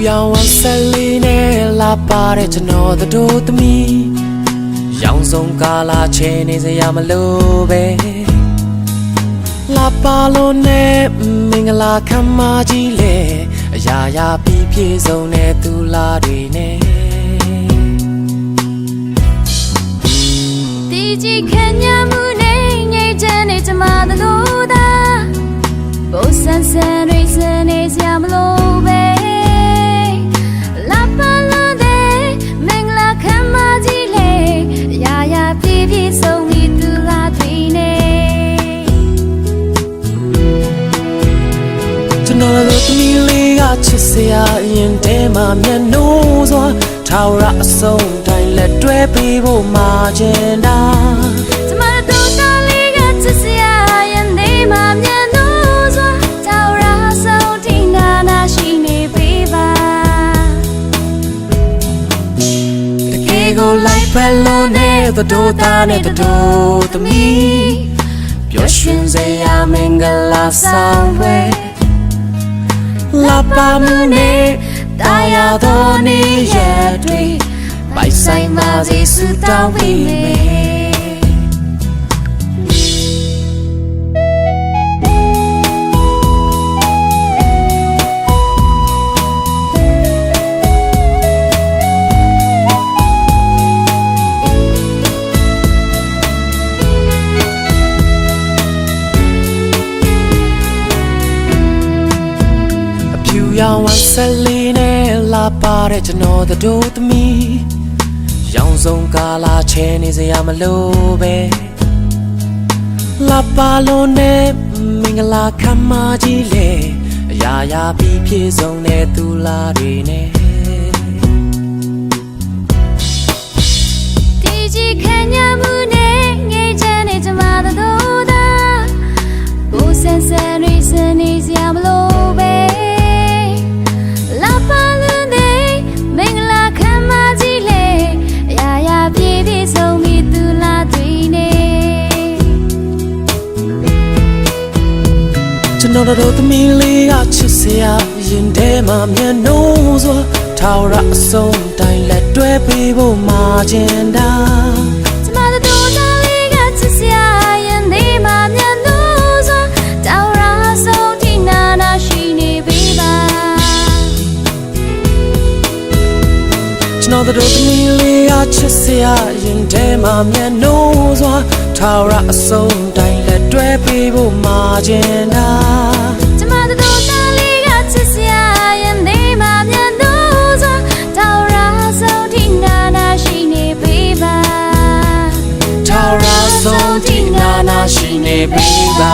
ရောင်ဝဆက်လေးနဲ့လာပါတဲ့ကျွန်တော်တို့သမီးရောင်စုံကာလာချဲနေစရာမလိုပဲလာ ပါလို့နဲ့မင်္ဂလာခမ်းမကြီးလေအရာရာပြီးပြည့်စုံတဲ့သူလာတွေနဲ့ဒီကြီးခံရမှုနဲ့ငြိမ့်ချမ်းနေကြမှာလို့သာဘိုးဆန်းဆန်းတွေစနေစရာမလိုပဲလာပါလို့တဲ့မင်္ဂလာခမ်းမကြီးလေအရာရာပြီးပြည့်စုံပြီးသူလာတွေနဲ့ကျွန်တော်တို့သမီးလေးကချစ်စရာရင်ထဲမှာမျက်နှိုးစွာထာဝရအဆုံးတိုင်းလက်တွဲပေးဖို့မှာချင်တာကျမတို့တော်လေးကချစ်စရာရင်ထဲမှာမျက်နှိုးစွာထာဝရအဆုံးထိနာနာရှိနေပေးပါတကယ်ကိုလိုက်ဖက်လို့နဲ့တို့သားနဲ့တို့သမီးပျော်ရွှင်စေရမင်္ဂလာဆောင်ပွဲလာပါမနဲ့တာယာတော်နေရတွေပိုက်ဆိုင်ပါစေဆုတောင်းပေးရောင်ဝမ်းဆက်လေးနဲ့လာပါတဲ့ကျွန်တော်တို့သမီးရောင်စုံကာလာချဲနေစရာမလိုပဲလာပါလို့နဲ့မင်္ဂလာခမ်းမကြီးလေအရာရာပြီးပြည့်စုံတဲ့သူလာတွေနဲ့ဒီကြီးခံရမှုနဲ့ငြိမ့်ချမ်းနေကြမှာတို့သာဘိုးဆန်းဆန်းတွေစနေစရာမလိုပဲကျွန်တော်တို့သမီးလေးကချစ်စရာရင်ထဲမှာမျက်နှိုးစွာထာဝရအဆုံးတိုင်းလက်တွဲပေးဖို့မှာချင်တာကျမတို့တော်လေးကချစ်စရာရင်ထဲမှာမျက်နှိုးစွာထာဝရအဆုံးထိနာနာရှိနေပေးပါကျွန်တော်တို့သမီးလေးကချစ်စရာရင်ထဲမှာမျက်နှိုးစွာထာဝရအဆုံးတိုင်းလက်တွဲပေးဖို့မှာချင်တာကျမတို့တော်လေးကချစ်စရာရင်ထဲမှာမျက်နှိုးစွာထာဝရအဆုံးထိနာနာရှိနေပေးပါထာဝရအဆုံးထိနာနာရှိနေပေးပါ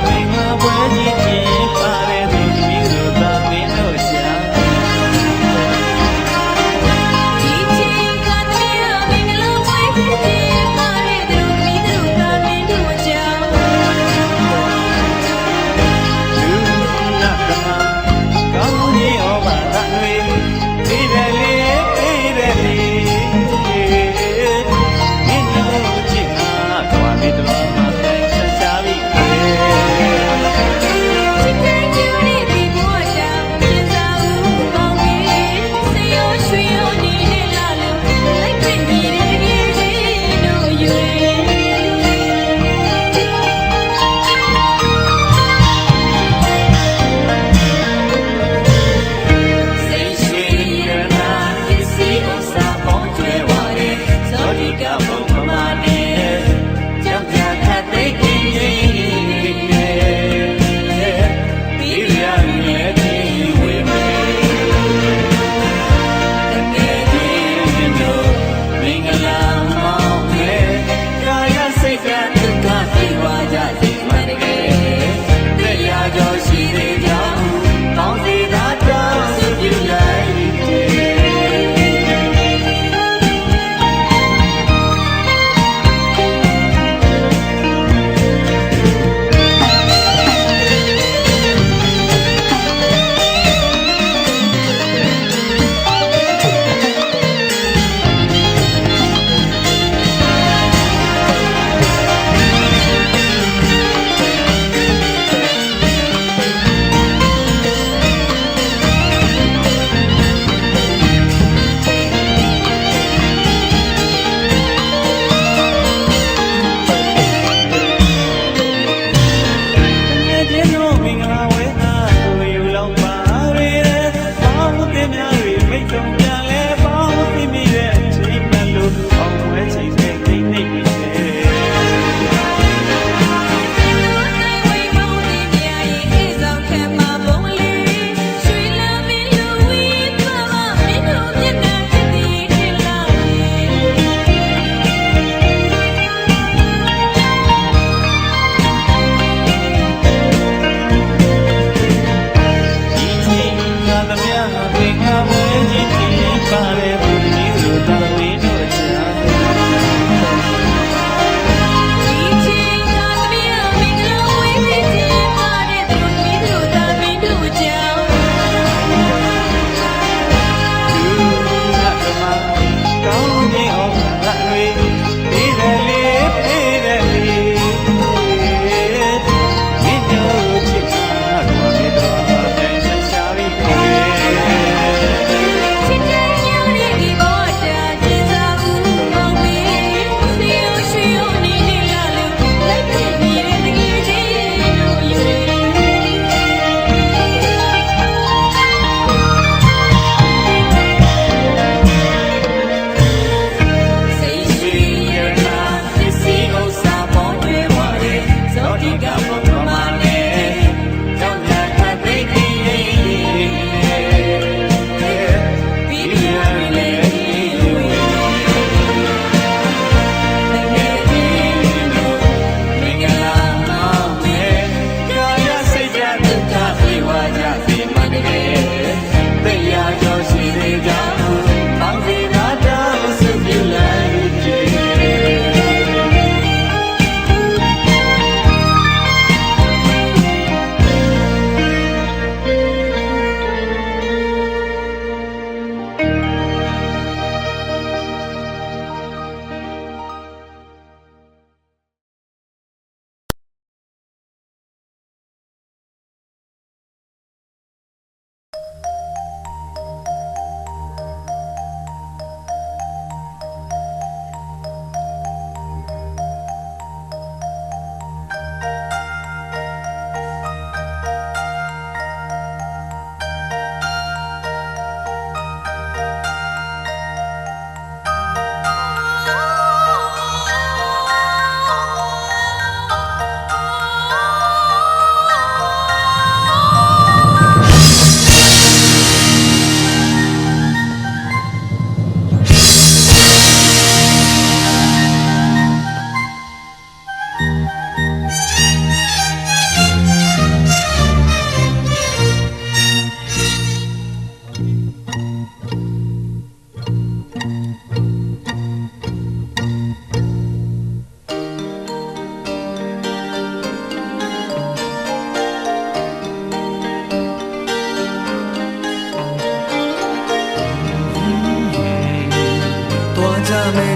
မင်္ဂလာပွဲကြီးကျင်းပတဲ့သူမျိုးတို့သာမင်းတို့ရှာ ဒီချိန်ကတည်းကမင်္ဂလာပွဲကြီးကျင်းပတဲ့သူမျိုးတို့သာမင်းတို့ကြောင့် လူနာကမှာကောင်းကြီးဩဘာသာတွေဒီတယ်လေပြီးတယ်လေမင်းတို့ချစ်ငါတွားပြီးတော့မှပြန်ဆက်ရှာပြီး ချစ်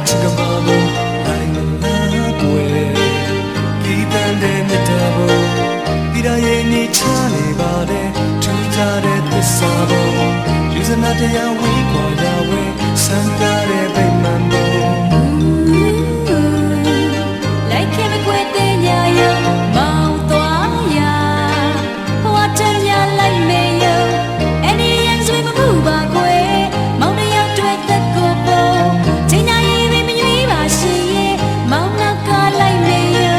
ချစ်ကမလို့နိုင်မလားကွယ်ဒီတန်တဲ့မြတ်တော်ဘုံဒီရရဲ့နေချနေပါတဲ့ထူးခြားတဲ့သစ္စာဘုံယူဇနာတရားဝေးကွာရဝဲစံကားတဲ့ဗိမာန်ဘုံ Like him a quit in ya yo Mount Waya What a ya like me yo Any ends with my booba kwe Mount the young twit the copo Tina ye me me me ba shi ye Mount Naka like me yo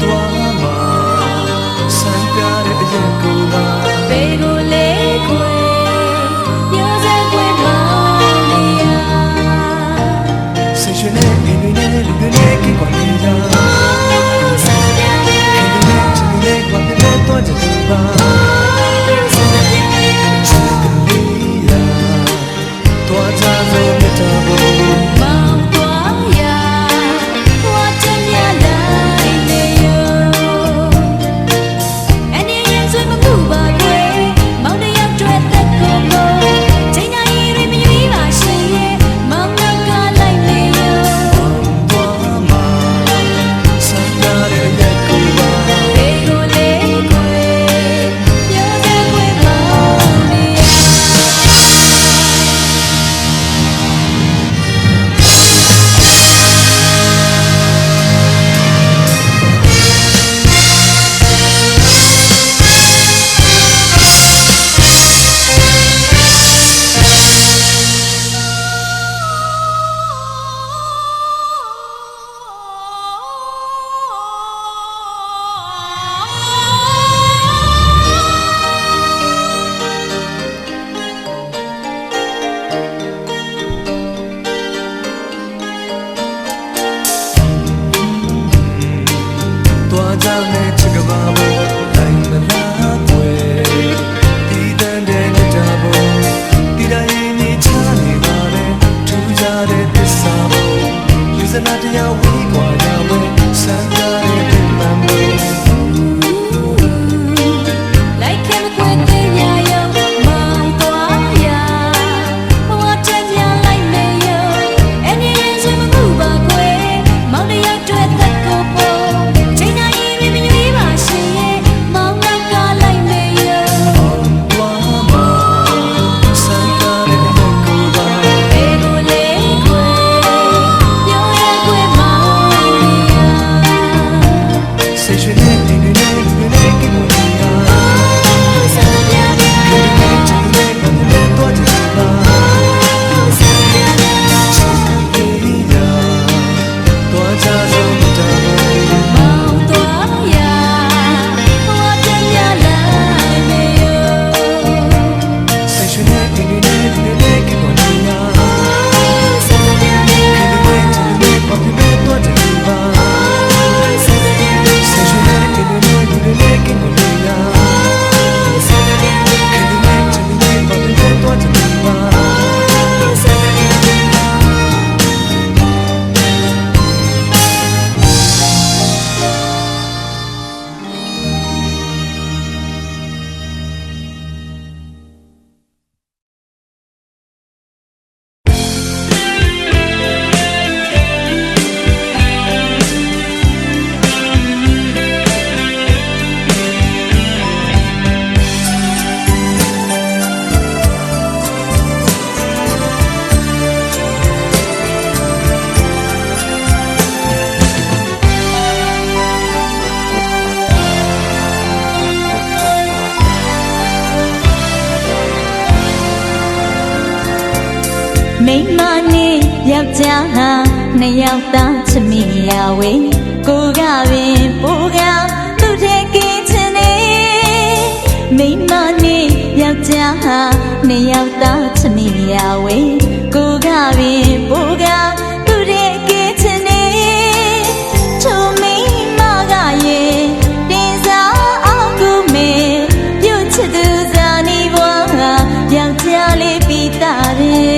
သွားမှာစံပြတဲ့အရက်ကိုပါ Bego le kwe Yo se kwe Mount ya ဆက်ရှင်နဲ့အင်းတွေနဲ့လူတွေနဲ့ကိကွာနေကြခင်တွေနဲ့ချစ်တွေနဲ့ကွာပြတဲ့တော့ကြတယ်ပါချစ်ကလေးရာသွားကြစို့မြတ်တော်ဘုံ Mount Waya What a ya like me yo Any ends with my booba kwe Mount the young twit the copo Tina ye me me ba shi ye Mount Naka like me yo သွားမှာစံပြတဲ့အရက်ကိုပါ Bego le kwe Yo se kwe Mount ya သွားကြနဲ့ချစ်ကပါဘုံနိုင်မလားကွယ်ဒီတန်တဲ့မြတ်တော်ဘုံဒီတိုင်းနေချနေပါတဲ့ထူးခြားတဲ့သစ္စာဘုံယူဇနာတရားဝေးကွာရဝဲစံပြတဲ့ဗိမာန်ဘုံ Like him a quit in ya yo Mount Waya What a ya like me yo Any ends with my booba kwe Mount the young twit the copo Tina ye me me me ba shi ye Mount Naka like me yo သွားမှာစံပြတဲ့ရက်ကိုပါ Bego le kwe Yo ya kwe Mount ya ဆက်ရှင်နဲ့အင်းတွေနဲ့လူတွေနဲ့ကိကွာနေကြ Sa ya ya ချစ်တွေနဲ့ကွာပြတဲ့တော့ကြတယ်ပါ Sa ya ya လေးရာသွားကြစို့မြတ်တော်ဘုံ Mount Waya What a ya like me yo ဆက်ရှင်နဲ့အင်းတွေနဲ့လူတွေနဲ့ကိကွာနေကြ Sa ya ya ခင်တွေနဲ့ချစ်တွေနဲ့ကွာပြတဲ့တော့ကြတယ်ပါ Sa ya ya ဆက်ရှင်နဲ့အင်းတွေနဲ့လူတွေနဲ့ကိကွာနေကြ Sa ya ya ခင်တွေနဲ့ချစ်တွေနဲ့ကွာပြတဲ့တော့ကြတယ်ပါ Sa ya ya မိမနဲ့ယောက်ျားဟာနှစ်ယောက်သားချစ်မိရဝေကိုကပင်ပိုးကသူ့တဲ့ကင်းချင်နေမိမနဲ့ယောက်ျားဟာနှစ်ယောက်သားချစ်မိရဝေကိုကပင်ပိုးကသူ့တဲ့ကင်းချင်နေချိုမိမကရဲ့တင်စားအောင်ကူမေပြုတ်ချစ်သူဇာနီဘွားယောက်ျားလေးပြီးသားတယ်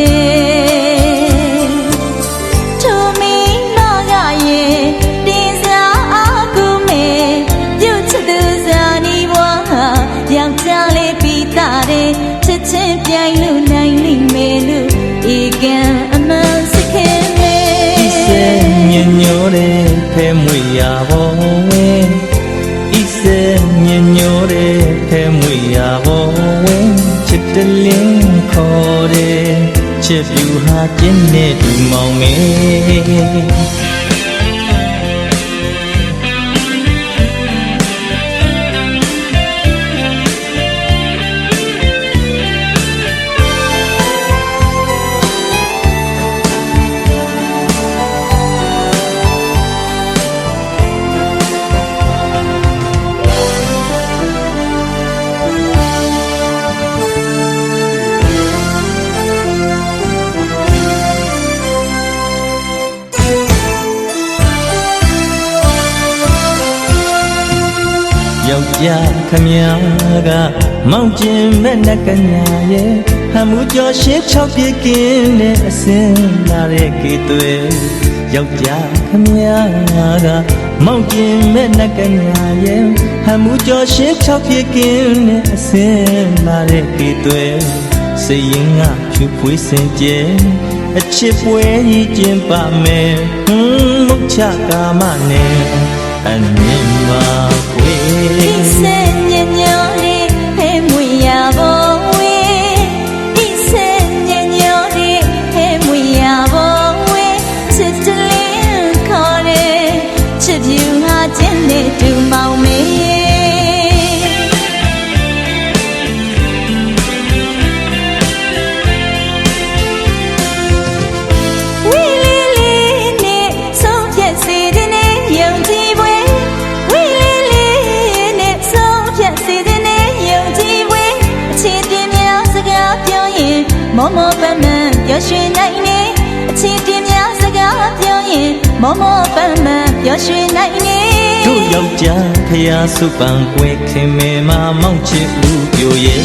ချစ်ချင်းပြိုင်လို့နိုင်လိမ့်မယ်လို့ဧကန်အမှန်စခင် စ်ပြူဟာကျင်းနဲ့တူမောင်မေယောက်ျားခမည်းကမောင်ကျင်မဲ့နကညာရဲ့ဟမ်မူကျော်ရှင်း6ပြည့်ကင်းနဲ့အစင်းလာတဲ့ကေသွဲယောက်ျားခမည်းကမောင်ကျင်မဲ့နကညာရဲ့ဟမ်မူကျော်ရှင်း6ပြည့်ကင်းနဲ့အစင်းလာတဲ့ကေသွဲစိတ်ရင်ကဖြူဖွေးစင်ကြဲအချစ်ပွဲကြီးကျင်းပါမယ်မုတ်ချကာမနဲ့အမြင်ပါကွေ ဒီစက်ညညောလေးဖဲမွေရပေါ်ဝေးဒီစက်ညညောလေးဖဲမွေရပေါ်ဝေးချစ်တလင်းခေါ်တယ်ချစ်ပြူဟာကျင်းနေတူမောင်မေမောမောပန်းပန်းပျော်ရွှင်နိုင်နေအချစ်ပြင်းများစကားပြောရင်မောမောပန်းပန်းပျော်ရွှင်နိုင်နေတို့ယောက်ျားဖျားစုပန်ကွယ်ခင်မေမမောင်ချစ်ဦးပြိုရဲ့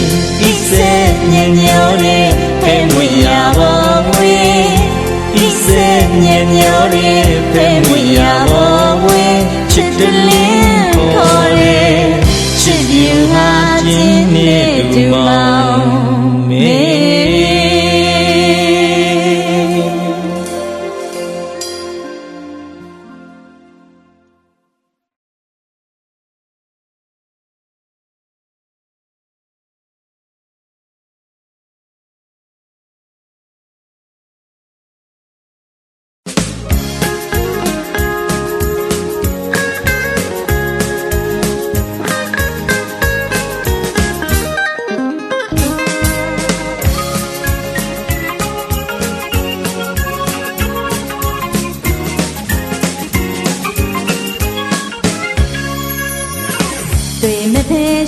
ဤစက်ညံ့ညောတဲ့ဖဲမွေရပေါ်ဝေးဤစက်ညံ့ညောတဲ့ဖဲမွေရပေါ်ဝေးချစ်တလင်းခေါ်တဲ့ချစ်ပြူဟာချင်းနဲ့တူမောင်မေ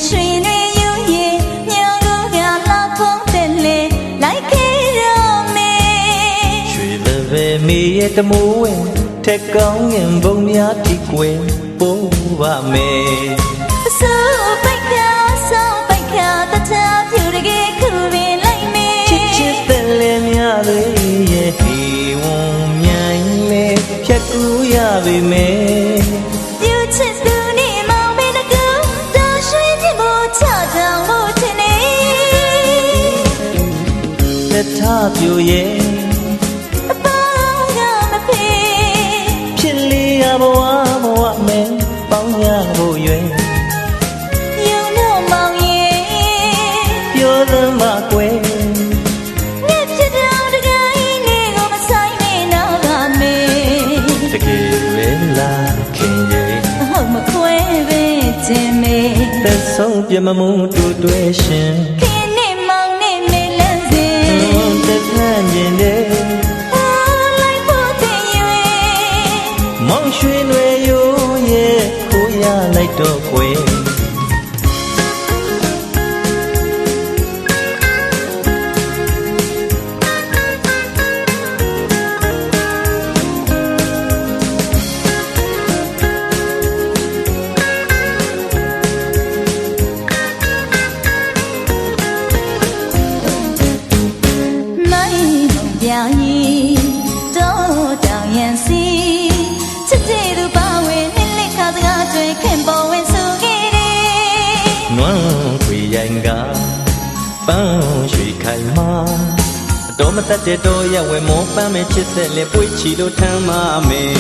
ရွှင်တွေယူရင်ညောင်တို့ကလာဖုံးတယ်လေလိုက်ခဲ့တော့မေရွှေလပဲမေရဲ့တမိုးဝဲထက်ကောင်းရင်ဘုံများတိကွယ်ပို့ပါမယ်အစိုးပိတ်ခါဆောင်းပိတ်ခါတထဖြူတကယ်ခုပင်လိုက်မေချစ်ချစ်တဲ့လေများတွေရဲ့ဟီဝုံမြိုင်လေဖြတ်ကူရပါမယ်ပြူချစ်သူနေမောင်မေတကူတော်ရွှင်ပြမို့ချကြောင်လို့ထင်နေသက်ထားပြိုရဲ့အပေါင်းကမဖေးဖြစ်လေရဘဝဘဝမယ်ပေါင်းရဖို့ရွယ်ယုံတော့မောင်ရဲ့ပြောသမ်းပါကွယ်ငါဖြစ်တော့တကယ်လေးကိုမဆိုင်နေတော့ကမေတကယ်ပဲလားခင်ရဲ့ဟုတ်မခွဲပဲခြင်းမေသက်ဆုံးပြမမှုတူတွဲရှင်ခင်နဲ့မောင်နဲ့မေလန်းစင်သက်ခန့်ကျင်တဲ့လိုက်ဖို့တင်ရွေမောင်ရွှေနွယ်ရိုးရဲ့ခိုးရလိုက်တော့ကွယ်နွမ်းခွေရိုင်ကပန်းရွှေခိုင်မာတော်မတတ်တဲ့တော်ရဝဲမောပန်းမဲ့ချစ်တဲ့လေပွေးချီလို့ထမ်းပါမယ်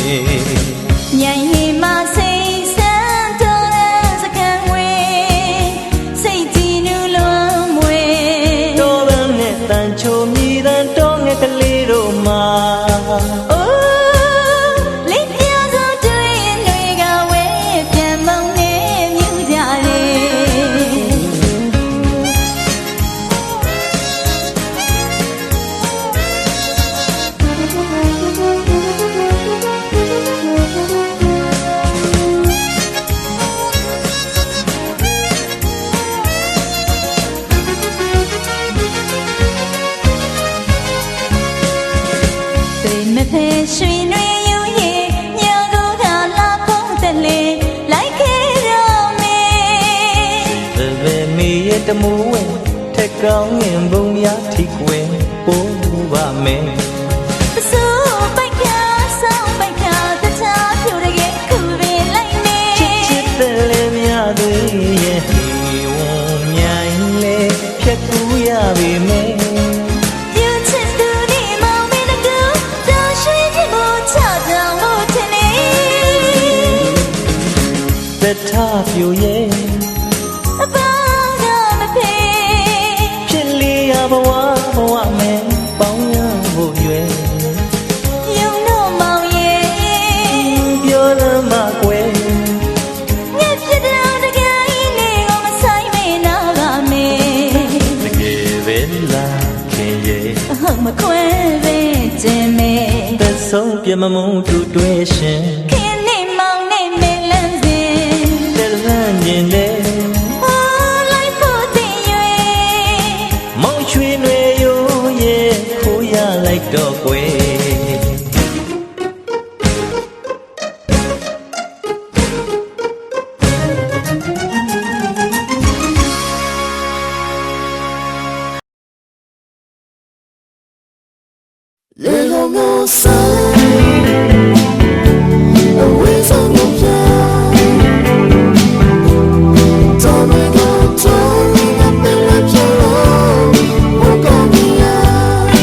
ညင်ဟီမစိတ်ဆန်းတော်တဲ့စကန်ဝေးစိတ်ကြည်နူးလွန်မွေတော်ပန်းနဲ့တန်ချိုမြည်တန်တော်ငယ်က ရဲ့တမိုးဝင်ထက်ကောင်းရင်ဘုံများထိကွယ်ပို့ပါမယ် So bye so bye the time you to get cool like me ချစ်တဲ့လေးများတွေရဲ့ဒီဝန်မြိုင်လေးဖြတ်ကူးရပြီမယ် You just do the moment ago don't show you more down low to me တထားပြိုရဲ့ about the pain ဖြစ်လျာဘဝမယ်ပေါင်းရဖို့ရွယ် You know mom yeah ပြောလမ်းမကွယ် Get you down the guy on the side me now got me တကယ်ပဲလားခင်ရဲ့ I'm a queen Jimmy သက်ဆုံးပြမမုန်းတူတွဲရှင် Can't name mom name me lenses တဲ့လမ်းမြင်တဲ့ Oh like for the you မောင်ရွှေနွယ်ရိုးရဲ့ခိုးရလိုက်တော့ကွယ် Little more sun, away from the fire. Don't make a turn up in the jar. Walk on the eye.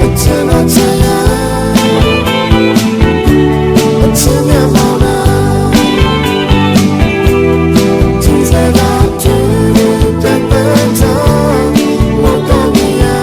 It's in a tire. It's in your mouth. Things that I do, that better. Walk on the eye.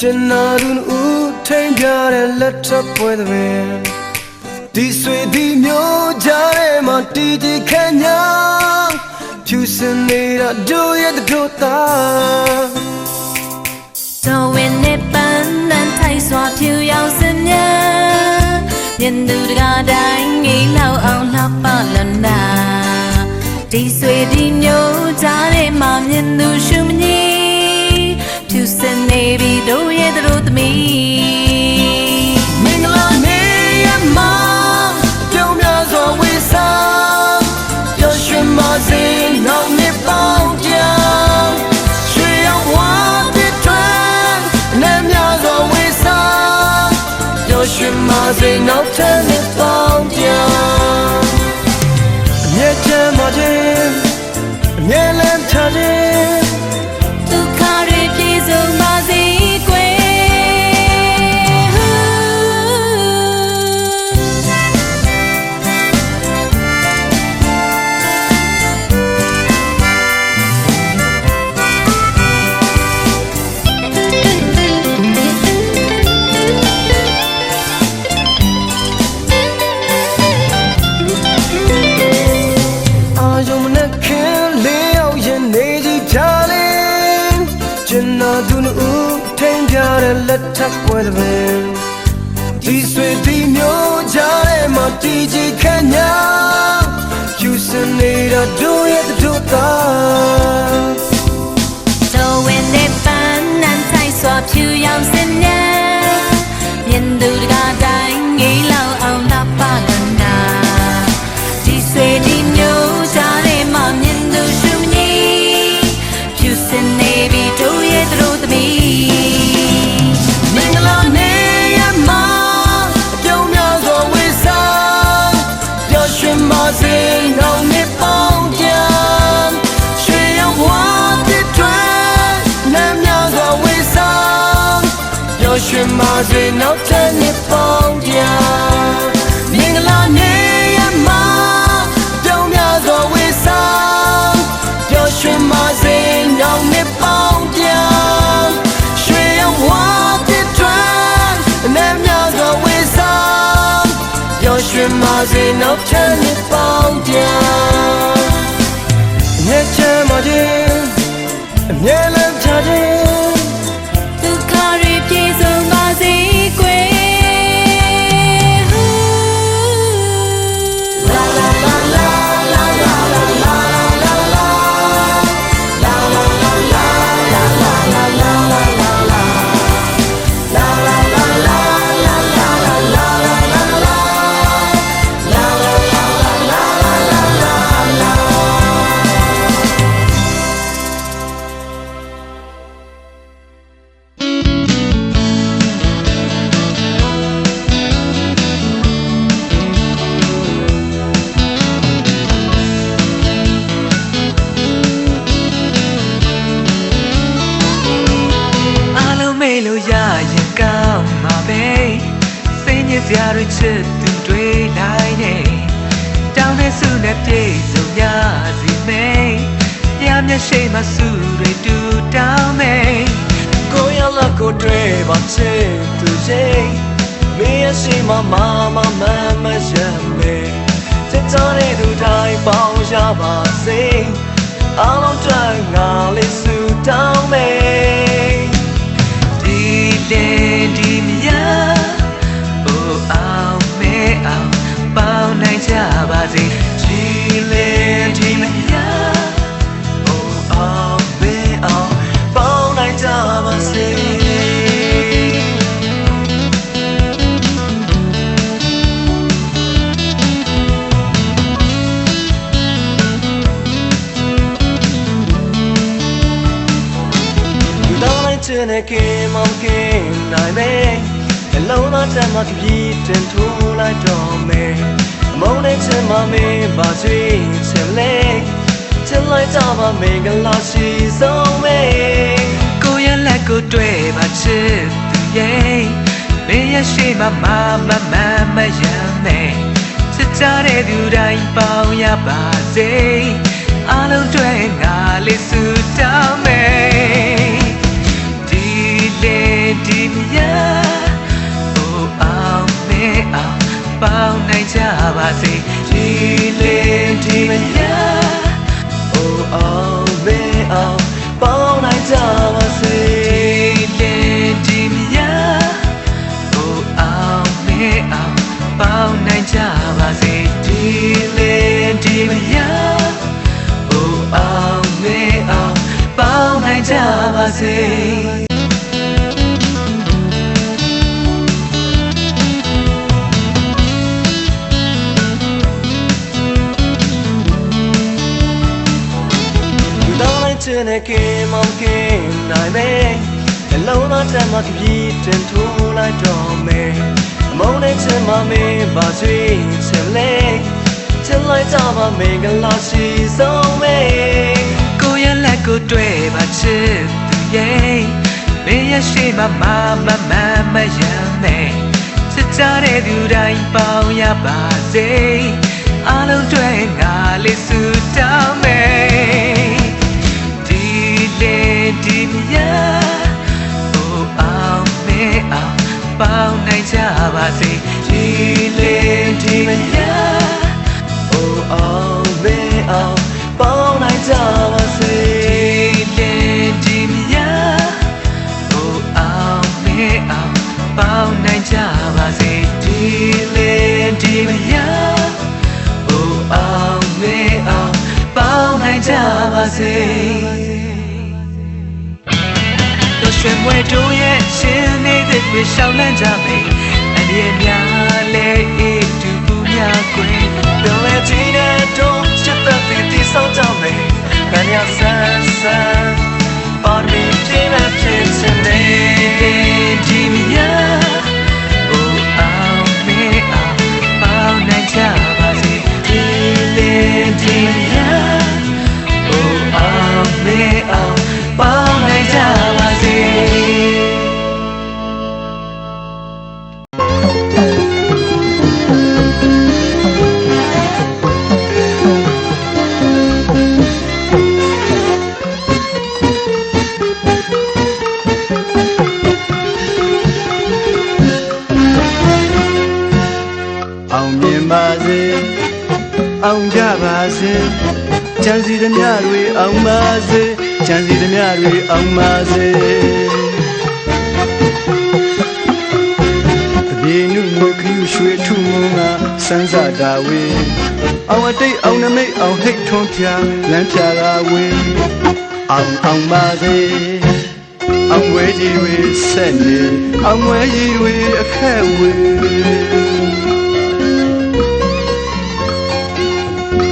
Chinadun Utengare let up with me. This way the myo jare matiti Kenya. Pusinira do yet the dota. So when it band and Thai swap you young sinya. Yen du ga dang e lao on la palana. This way the myo jare ma yen du shumni. Pusin maybe do yet the road me. Mingla me ma. Say no turn it down down. Nhẹ chân mà trên, nhẹ lên cha trên. Tu carry please ma zi quê. Let up with me. This way the new jare matiji Kenya. You send it a do it do that. So when they ban and Thai swap you young sinya. Yen du ga dang e lao on la palana. This way the new jare ma yen du shumni. You send maybe do it do me. Mà gì nó trên nhịp phong dia mình là nê mà đâu nhà rồi vì sao cho chuyện mà gì nó nhịp phong dia chuyện hoa tiết trend em nhà rồi vì sao cho chuyện mà gì nó trên nhịp phong dia nhẹ chân mà đi nhẹ lên cha đi. Ra đôi chân từng đuôi lại này đau nên sự đẹp thế dầu nhà gì mê nhám nhá shame mà sự đời tu đau mê cô ya là cô đuôi bắt chân từ dây mẹ shame mà giam mê chết cho nên tu đại bao giờ mà dây áo trắng ngả lên sự đau mê đi lên đi nhá ao mê ao bao nay cha bà gì chỉ lên thì mẹ nhá ao mê ao bao nay cha bà gì đau nay chưa này kia mong kia này mê lâu nó chân mà khi trên thu lại cho mẹ mong đến chân mà mẹ bà duy chân lên chân lại cho mà mẹ gần lo chỉ sống mẹ cô yên là cô tuổi bà chết từ giây mẹ yên chỉ mà ya mẹ chết cha để du đại bao ya bà dây alo tuổi ngả lên sự đau mẹ đi lên ဒီမြာအိုအောင်မဲအောင်ပေါင်းနိုင်ကြပါစေဒီလေးဒီမြာအိုအောင်မဲအောင်ပေါင်းနိုင်ကြပါစေဒီလေးဒီမြာအိုအောင်မဲအောင်ပေါင်းနိုင်ကြပါစေဒီလေးဒီမြာအိုအောင်မဲအောင်ပေါင်းနိုင်ကြပါစေချင်တဲ့ခင်မောင်ခင်နိုင်မယ်အလုံးသားတမကပြည်တင်ထိုးလိုက်တော့မယ်အမုန်းနဲ့ချင်မမေးပါဆွေးချင်လေချင်လိုက်ကြပါမင်္ဂလာရှိဆုံးမေကိုရလက်ကိုတွေ့ပါချစ်သူရဲ့မင်းရရှိမမရမယ်ချစ်ကြတဲ့သူတိုင်းပေါင်းရပါစေအားလုံးတွေ့ငါလေးစုတောင်းမယ်ဒီမြာအိုအောင်မဲအောင်ပေါင်းနိုင်ကြပါစေဒီလေးဒီမြာအိုအောင်မဲအောင်ပေါင်းနိုင်ကြပါစေဒီလေးဒီမြာအိုအောင်မဲအောင်ပေါင်းနိုင်ကြပါစေဒီလေးဒီမြာအိုအောင်မဲအောင်ပေါင်းနိုင်ကြပါစေရွှေမွေတို့ရဲ့ရှင်နေတဲ့တွေရှောင်းလန့်ကြမယ်အန်ဒီရဲ့များလဲအေးတူပူများကွယ်ပြောရခြင်းနဲ့တော့ချစ်တဲ့တီဆောင်းကြမယ်ခဏဆန်းဆန်းပါမီပြင်းမဲ့ဖြစ်စနေဒီမြာအိုအောင်မေအောင်ပေါင်းနိုင်ကြပါစေဒီလေးဒီမြာအိုအောင်မေအောင်ပေါင်းနိုင်ကြပါစေအောင်မြင်ပါစေအောင်ကြပါစေကြံစီသမျှတွေအောင်ပါစေကြံစီသမျှတွေအောင်ပါစေတပြေနုငွေခရုရွှေထုမုံကစန်းစာတာဝေအောင်အတိတ်အောင်နမိတ်အောင်ဟိတ်ထွန်းဖြာလမ်းဖြာတာဝေအောင်ပါစေအောင်ဝဲကြီးတွေဆက်နေအောင်ဝဲကြီးတွေအခက်ဝေ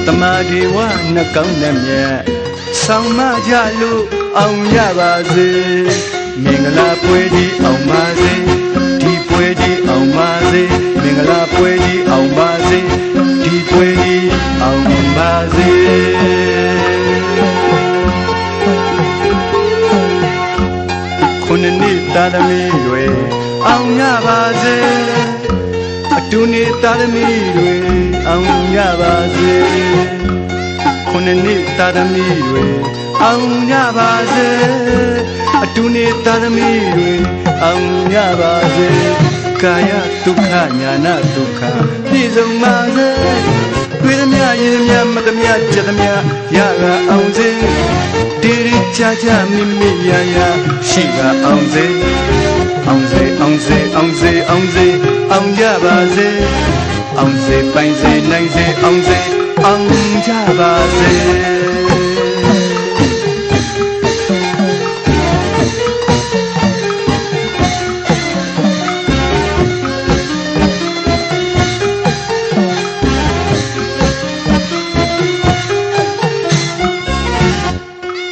တမဒီဝနှကောင်းတဲ့မြတ်ဆောင်မကြလို့အောင်ရပါစေမင်္ဂလာပွဲကြီးအောင်ပါစေဒီပွဲကြီးအောင်ပါစေမင်္ဂလာပွဲကြီးအောင်ပါစေဒီပွဲကြီးအောင်ပါစေခုနှစ်နှစ်သားသမီးတွေအောင်ရပါစေအတူနေသားသမီးတွေအောင်ရပါစေခုနှစ်နှစ်သားသမီးတွေအောင်ရပါစေအတူနေသားသမီးတွေအောင်ရပါစေကာယဒုက္ခညာနာဒုက္ခပြည့်စုံပါစေတွေ့သမျှရည်သမျှမသမျှကြသမျှရကအောင်စေတိရိချာချာမိမိရရရှိကအောင်စေအောင်စေအောင်စေအောင်စေအောင်စေအောင်ကြပါစေအောင်စေပိုင်စေနိုင်စေအောင်စေအောင်ကြပါစေ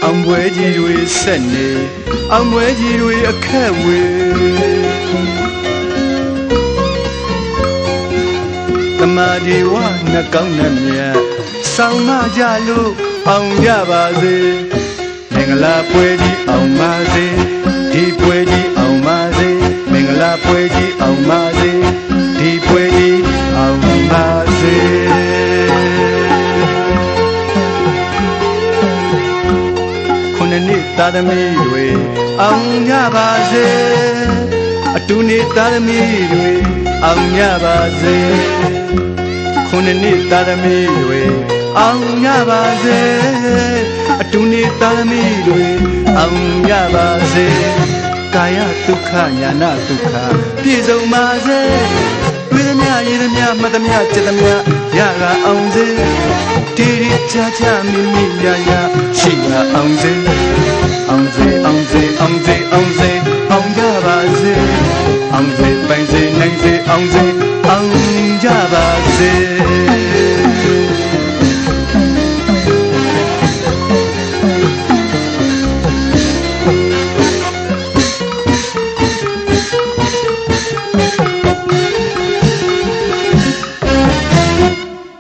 အောင်ပွဲကြီးတွေဆက်နေအောင်ပွဲကြီးတွေအခက်ဝေတမဒီဝနှကောင်းတဲ့မြတ်ဆောင်မကြလို့အောင်ရပါစေမင်္ဂလာပွဲကြီးအောင်ပါစေဒီပွဲကြီးအောင်ပါစေမင်္ဂလာပွဲကြီးအောင်ပါစေဒီပွဲကြီးအောင်ပါစေခုနှစ်နှစ်သားသမီးတွေအောင်ကြပါစေ အတူနေသားသမီးတွေအောင်ရပါစေခုနှစ်နှစ်သားသမီးတွေအောင်ရပါစေအတူနေသားသမီးတွေအောင်ရပါစေကာယဒုက္ခညာနာဒုက္ခပြည့်စုံပါစေဝိသမျှရေသမျှမသမျှจิตသမျှရကအောင်စေတိရိချာချာမိမိရာရာရှိရအောင်စေအောင်စေအောင်စေအောင်စေအောင်စေအောင်ကြပါစေအောင်စေပိုင်စေနိုင်စေအောင်စေ